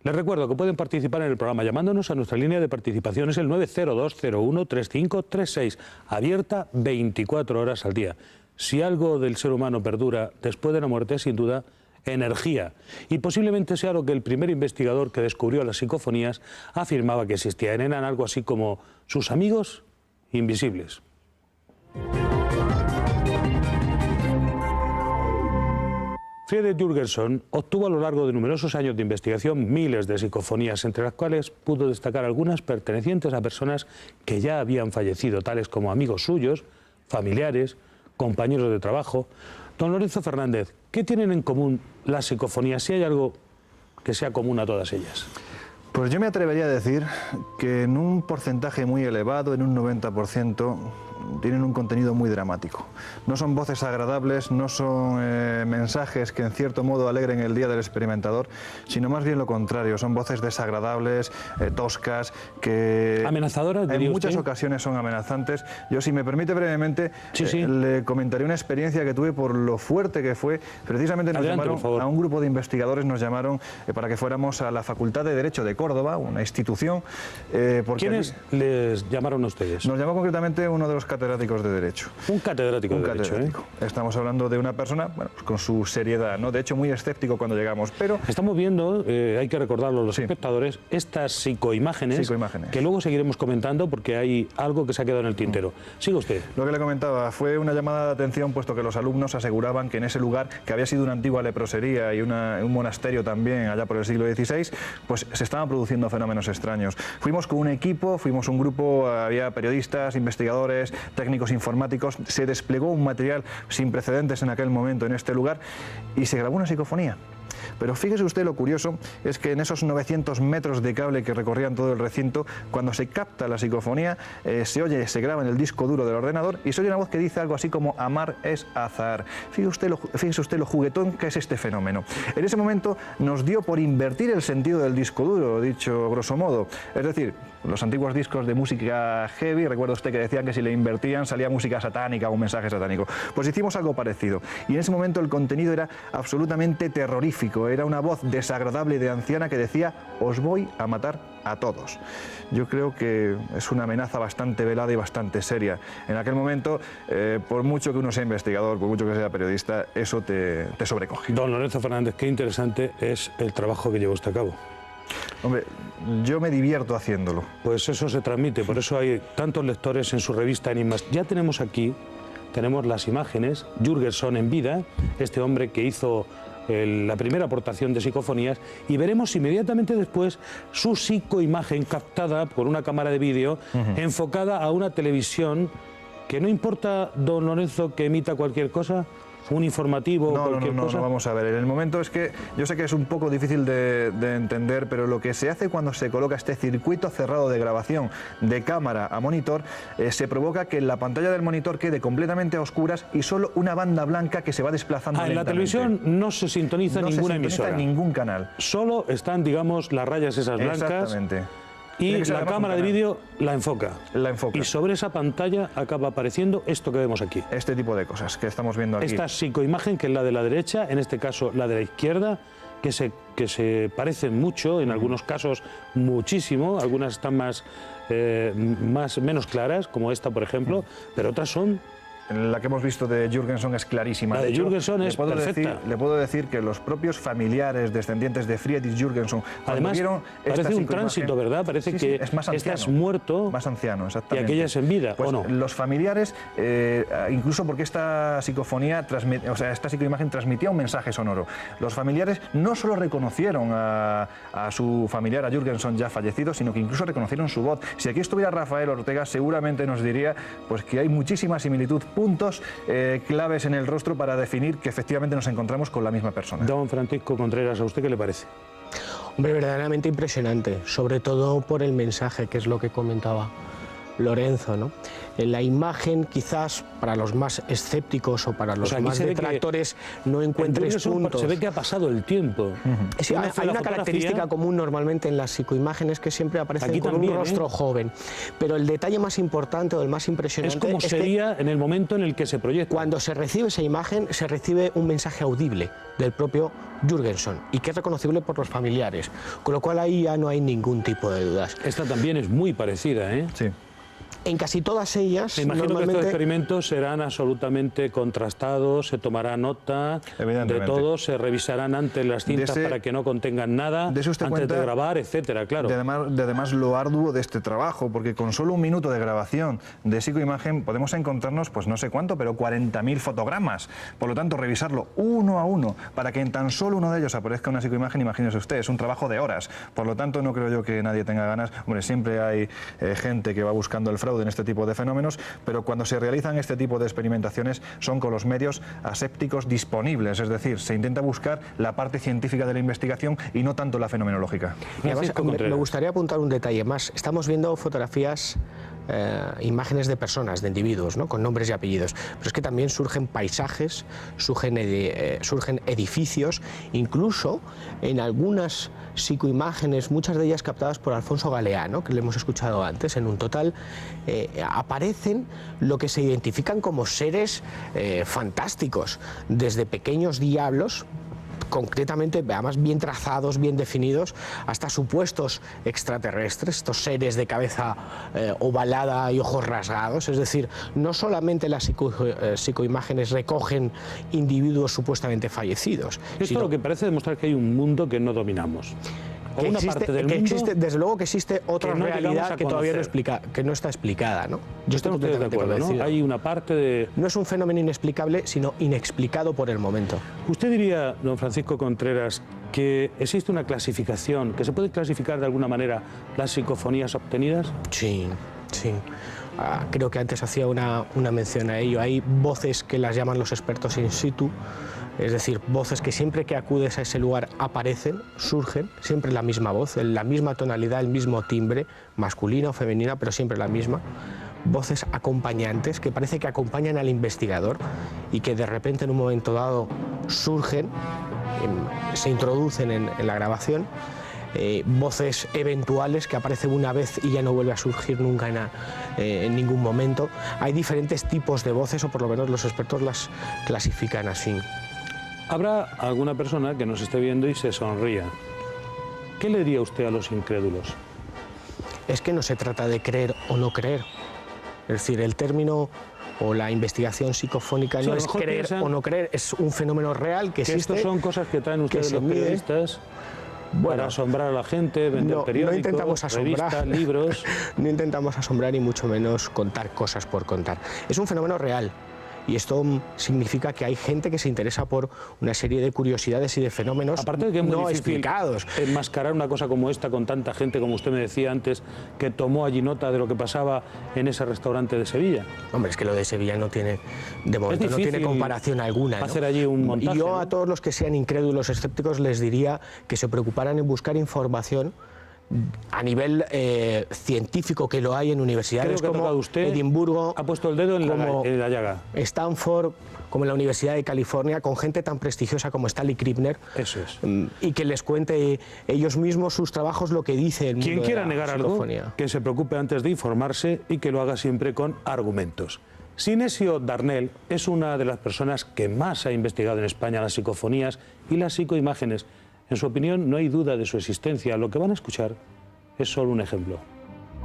Les recuerdo que pueden participar en el programa llamándonos a nuestra línea de participación, es el 902013536, abierta 24 horas al día. Si algo del ser humano perdura después de la muerte, sin duda, energía. Y posiblemente sea lo que el primer investigador que descubrió las psicofonías afirmaba que existían. Eran algo así como sus amigos invisibles. Friedrich Jürgenson obtuvo a lo largo de numerosos años de investigación miles de psicofonías, entre las cuales pudo destacar algunas pertenecientes a personas que ya habían fallecido, tales como amigos suyos, familiares, compañeros de trabajo. Don Lorenzo Fernández, ¿qué tienen en común las psicofonías? Si hay algo que sea común a todas ellas. Pues yo me atrevería a decir que en un porcentaje muy elevado, en un 90%, tienen un contenido muy dramático. No son voces agradables, no son mensajes que en cierto modo alegren el día del experimentador, sino más bien lo contrario, son voces desagradables, toscas, que amenazadoras, en muchas ocasiones son amenazantes. Yo, si me permite brevemente, le comentaré una experiencia que tuve por lo fuerte que fue. Precisamente nos llamaron, a un grupo de investigadores nos llamaron para que fuéramos a la Facultad de Derecho de Córdoba, una institución. ¿Quiénes les llamaron a ustedes? Nos llamó concretamente uno de los catedráticos de Derecho. Un catedrático de Derecho, Estamos hablando de una persona, bueno, con su seriedad, ¿no? De hecho, muy escéptico cuando llegamos, pero... Estamos viendo, hay que recordarlo a los espectadores, estas psicoimágenes, que luego seguiremos comentando porque hay algo que se ha quedado en el tintero. Siga usted. Lo que le comentaba fue una llamada de atención, puesto que los alumnos aseguraban que en ese lugar, que había sido una antigua leprosería y un monasterio también allá por el siglo XVI, pues se estaban produciendo fenómenos extraños. Fuimos con un equipo, fuimos un grupo, había periodistas, investigadores, técnicos informáticos, se desplegó un material sin precedentes en aquel momento en este lugar y se grabó una psicofonía. Pero fíjese usted lo curioso, es que en esos 900 metros de cable que recorrían todo el recinto, cuando se capta la psicofonía, se oye, se graba en el disco duro del ordenador y se oye una voz que dice algo así como amar es azar. Fíjese usted lo juguetón que es este fenómeno. En ese momento nos dio por invertir el sentido del disco duro, dicho grosso modo. Es decir, los antiguos discos de música heavy, recuerda usted que decían que si le invertían salía música satánica o un mensaje satánico. Pues hicimos algo parecido. Y en ese momento el contenido era absolutamente terrorífico. Era una voz desagradable de anciana que decía: os voy a matar a todos. Yo creo que es una amenaza bastante velada y bastante seria. En aquel momento, por mucho que uno sea investigador, por mucho que sea periodista, eso te sobrecoge. Don Lorenzo Fernández, qué interesante es el trabajo que llevó usted a cabo. Hombre, yo me divierto haciéndolo. Pues eso se transmite, por eso hay tantos lectores en su revista Enigmas. Ya tenemos aquí, tenemos las imágenes, Jürgenson en vida, este hombre que hizo la primera aportación de psicofonías, y veremos inmediatamente después su psicoimagen captada por una cámara de vídeo enfocada a una televisión que no importa, don Lorenzo, que emita cualquier cosa, un informativo o cualquier cosa. No, vamos a ver. En el momento es que yo sé que es un poco difícil de entender, pero lo que se hace cuando se coloca este circuito cerrado de grabación de cámara a monitor, se provoca que la pantalla del monitor quede completamente a oscuras y solo una banda blanca que se va desplazando en la televisión no se sintoniza ninguna emisora, ningún canal. Solo están, digamos, las rayas esas blancas. Exactamente. Y la cámara de vídeo la enfoca. Y sobre esa pantalla acaba apareciendo esto que vemos aquí. Este tipo de cosas que estamos viendo aquí. Esta psicoimagen, que es la de la derecha, en este caso la de la izquierda, que se parecen mucho, en algunos casos muchísimo, algunas están menos claras, como esta, por ejemplo, pero otras son... La que hemos visto de Jürgenson es clarísima. La de Jürgenson es perfecta. Le puedo decir que los propios familiares descendientes de Friedrich Jürgenson, además, vieron parece un tránsito, ¿verdad? Parece que es más anciano, este es muerto, más anciano, exactamente, y aquella es en vida, pues ¿o no? Los familiares, incluso porque esta psicofonía, esta psicoimagen transmitía un mensaje sonoro. Los familiares no solo reconocieron a su familiar, a Jürgenson ya fallecido, sino que incluso reconocieron su voz. Si aquí estuviera Rafael Ortega, seguramente nos diría pues que hay muchísima similitud, puntos claves en el rostro para definir que efectivamente nos encontramos con la misma persona. Don Francisco Contreras, ¿a usted qué le parece? Hombre, verdaderamente impresionante, sobre todo por el mensaje, que es lo que comentaba Lorenzo, ¿no? En la imagen, quizás para los más escépticos o para los más detractores, no encuentres puntos. Se ve que ha pasado el tiempo. Sí, hay una característica común normalmente en las psicoimágenes, que siempre aparecen con un rostro joven. Pero el detalle más importante o el más impresionante es como sería en el momento en el que se proyecta. Cuando se recibe esa imagen, se recibe un mensaje audible del propio Jürgenson y que es reconocible por los familiares. Con lo cual ahí ya no hay ningún tipo de dudas. Esta también es muy parecida, ¿eh? Sí. En casi todas ellas, me imagino que estos experimentos serán absolutamente contrastados, se tomará nota de todo, se revisarán antes las cintas para que no contengan nada, antes de grabar, etcétera, claro. De además lo arduo de este trabajo, porque con solo un minuto de grabación de psicoimagen podemos encontrarnos, pues no sé cuánto, pero 40.000 fotogramas. Por lo tanto, revisarlo uno a uno para que en tan solo uno de ellos aparezca una psicoimagen, imagínese usted, es un trabajo de horas. Por lo tanto, no creo yo que nadie tenga ganas. Hombre, siempre hay gente que va buscando el fraude en este tipo de fenómenos, pero cuando se realizan este tipo de experimentaciones son con los medios asépticos disponibles, es decir, se intenta buscar la parte científica de la investigación y no tanto la fenomenológica. Y además, me gustaría apuntar un detalle más. Estamos viendo fotografías, imágenes de personas, de individuos, ¿no? Con nombres y apellidos, pero es que también surgen paisajes, surgen edificios, incluso en algunas psicoimágenes, muchas de ellas captadas por Alfonso Galeano, que le hemos escuchado antes. En un total aparecen lo que se identifican como seres fantásticos, desde pequeños diablos, concretamente, además bien trazados, bien definidos, hasta supuestos extraterrestres, estos seres de cabeza ovalada y ojos rasgados. Es decir, no solamente las psicoimágenes recogen individuos supuestamente fallecidos. Esto lo que parece demostrar que hay un mundo que no dominamos. Que una parte del mundo existe, desde luego que existe otra realidad que todavía no está explicada, ¿no? Yo estoy completamente de acuerdo, ¿no? Hay una parte de... No es un fenómeno inexplicable, sino inexplicado por el momento. ¿Usted diría, don Francisco Contreras, que existe una clasificación, que se puede clasificar de alguna manera las psicofonías obtenidas? Sí, sí. Creo que antes hacía una mención a ello. Hay voces que las llaman los expertos in situ, es decir, voces que siempre que acudes a ese lugar aparecen, surgen, siempre la misma voz, la misma tonalidad, el mismo timbre, masculina o femenina, pero siempre la misma. Voces acompañantes que parece que acompañan al investigador y que de repente en un momento dado surgen, se introducen en la grabación. Voces eventuales que aparecen una vez y ya no vuelve a surgir nunca en ningún momento. Hay diferentes tipos de voces, o por lo menos los expertos las clasifican así. Habrá alguna persona que nos esté viendo y se sonría. ¿Qué le diría usted a los incrédulos? Es que no se trata de creer o no creer. Es decir, el término o la investigación psicofónica no es creer o no creer, es un fenómeno real que existe. Estos son cosas que traen ustedes los periodistas para asombrar a la gente, vender periódicos, no intentamos asombrar, revistas, libros. No intentamos asombrar y mucho menos contar cosas por contar. Es un fenómeno real. Y esto significa que hay gente que se interesa por una serie de curiosidades y de fenómenos aparte de que es muy no difícil explicados. Enmascarar una cosa como esta con tanta gente, como usted me decía antes, que tomó allí nota de lo que pasaba en ese restaurante de Sevilla. Hombre, es que lo de Sevilla no tiene, de momento, no tiene comparación alguna, ¿no? Hacer allí un montaje. Y yo a todos los que sean incrédulos, escépticos, les diría que se preocuparan en buscar información a nivel científico, que lo hay en universidades como Edimburgo, ha puesto el dedo en la llaga. Stanford, como en la Universidad de California, con gente tan prestigiosa como Stanley Krippner. Eso es. Y que les cuente ellos mismos sus trabajos, lo que dice el mundo. Quien quiera de la negar psicofonía. algo, que se preocupe antes de informarse y que lo haga siempre con argumentos. Sinesio Darnell es una de las personas que más ha investigado en España las psicofonías y las psicoimágenes. En su opinión, no hay duda de su existencia. Lo que van a escuchar es solo un ejemplo.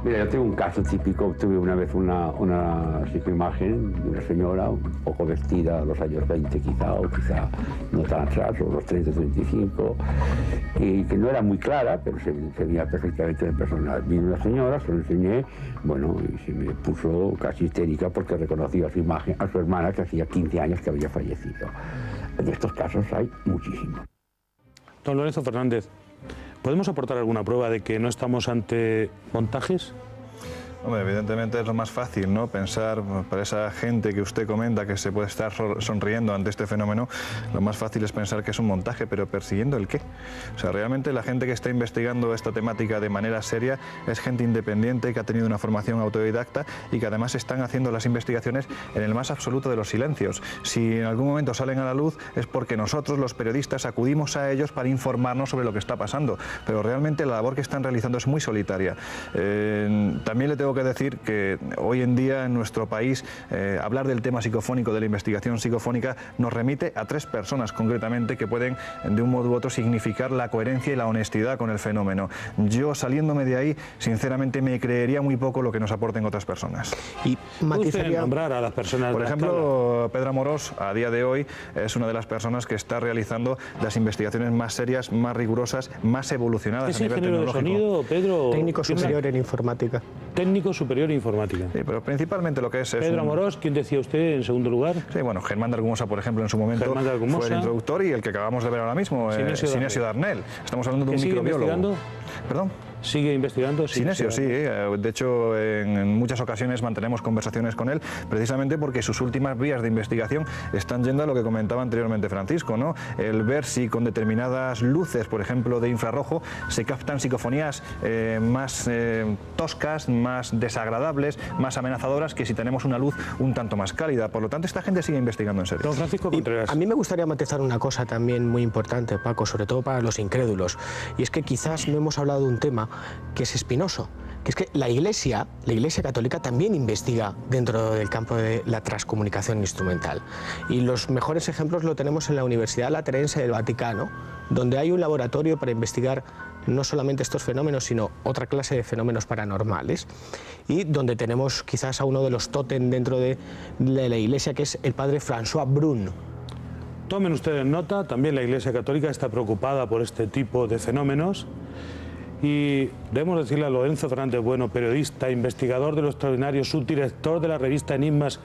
Mira, yo tengo un caso típico. Tuve una vez una psicoimagen de una señora un poco vestida a los años 20 quizá, o quizá no tan atrás, o los 30, 35, y que no era muy clara, pero se veía perfectamente en persona. Vino una señora, se lo enseñé, bueno, y se me puso casi histérica porque reconoció a su imagen, a su hermana, que hacía 15 años que había fallecido. De estos casos hay muchísimos. Don Lorenzo Fernández, ¿podemos aportar alguna prueba de que no estamos ante montajes? Hombre, evidentemente es lo más fácil, ¿no? Pensar, para esa gente que usted comenta que se puede estar sonriendo ante este fenómeno, lo más fácil es pensar que es un montaje, pero ¿persiguiendo el qué? O sea, realmente la gente que está investigando esta temática de manera seria es gente independiente, que ha tenido una formación autodidacta y que además están haciendo las investigaciones en el más absoluto de los silencios. Si en algún momento salen a la luz es porque nosotros, los periodistas, acudimos a ellos para informarnos sobre lo que está pasando, pero realmente la labor que están realizando es muy solitaria. También le tengo que decir que hoy en día en nuestro país hablar del tema psicofónico, de la investigación psicofónica, nos remite a 3 personas concretamente que pueden de un modo u otro significar la coherencia y la honestidad con el fenómeno. Yo, saliéndome de ahí, sinceramente me creería muy poco lo que nos aporten otras personas. Y matizaría nombrar a las personas. Por ejemplo, Pedro Amorós, a día de hoy, es una de las personas que está realizando las investigaciones más serias, más rigurosas, más evolucionadas a nivel tecnológico. ¿Es ingeniero de sonido, Pedro? Técnico superior en informática. Técnico superior en informática. Sí, pero principalmente lo que es... Pedro Amorós, ¿quién decía usted en segundo lugar? Sí, bueno, Germán de Argumosa, por ejemplo, en su momento fue el introductor, y el que acabamos de ver ahora mismo, Sinesio Darnell. Estamos hablando de un microbiólogo. ¿Perdón? ¿Sigue investigando? Sinesio, sí. De hecho, en muchas ocasiones mantenemos conversaciones con él, precisamente porque sus últimas vías de investigación están yendo a lo que comentaba anteriormente Francisco, ¿no? El ver si con determinadas luces, por ejemplo, de infrarrojo, se captan psicofonías más toscas, más desagradables, más amenazadoras, que si tenemos una luz un tanto más cálida. Por lo tanto, esta gente sigue investigando en serio. Don Francisco Contreras. A mí me gustaría matizar una cosa también muy importante, Paco, sobre todo para los incrédulos, y es que quizás no hemos hablado de un tema que es espinoso, que es que la Iglesia Católica también investiga dentro del campo de la transcomunicación instrumental. Y los mejores ejemplos lo tenemos en la Universidad Lateranense del Vaticano, donde hay un laboratorio para investigar no solamente estos fenómenos, sino otra clase de fenómenos paranormales, y donde tenemos quizás a uno de los tótem dentro de la Iglesia, que es el padre François Brun. Tomen ustedes nota, también la Iglesia Católica está preocupada por este tipo de fenómenos. Y debemos decirle a Lorenzo Fernández Bueno, periodista, investigador de lo extraordinario, subdirector de la revista Enigmas,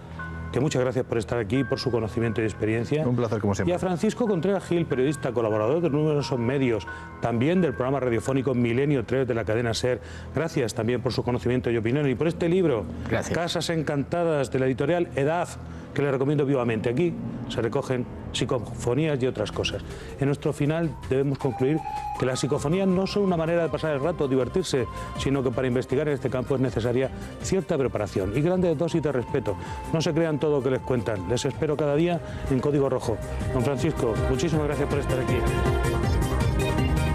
que muchas gracias por estar aquí, por su conocimiento y experiencia. Un placer, como siempre. Y a Francisco Contreras Gil, periodista, colaborador de numerosos medios, también del programa radiofónico Milenio 3 de la cadena SER. Gracias también por su conocimiento y opinión y por este libro, Gracias. Casas Encantadas, de la editorial Edad, que le recomiendo vivamente. Aquí se recogen psicofonías y otras cosas. En nuestro final debemos concluir que las psicofonías no son una manera de pasar el rato, divertirse, sino que para investigar en este campo es necesaria cierta preparación y grandes dosis de respeto. No se crean todo lo que les cuentan. Les espero cada día en Código Rojo. Don Francisco, muchísimas gracias por estar aquí.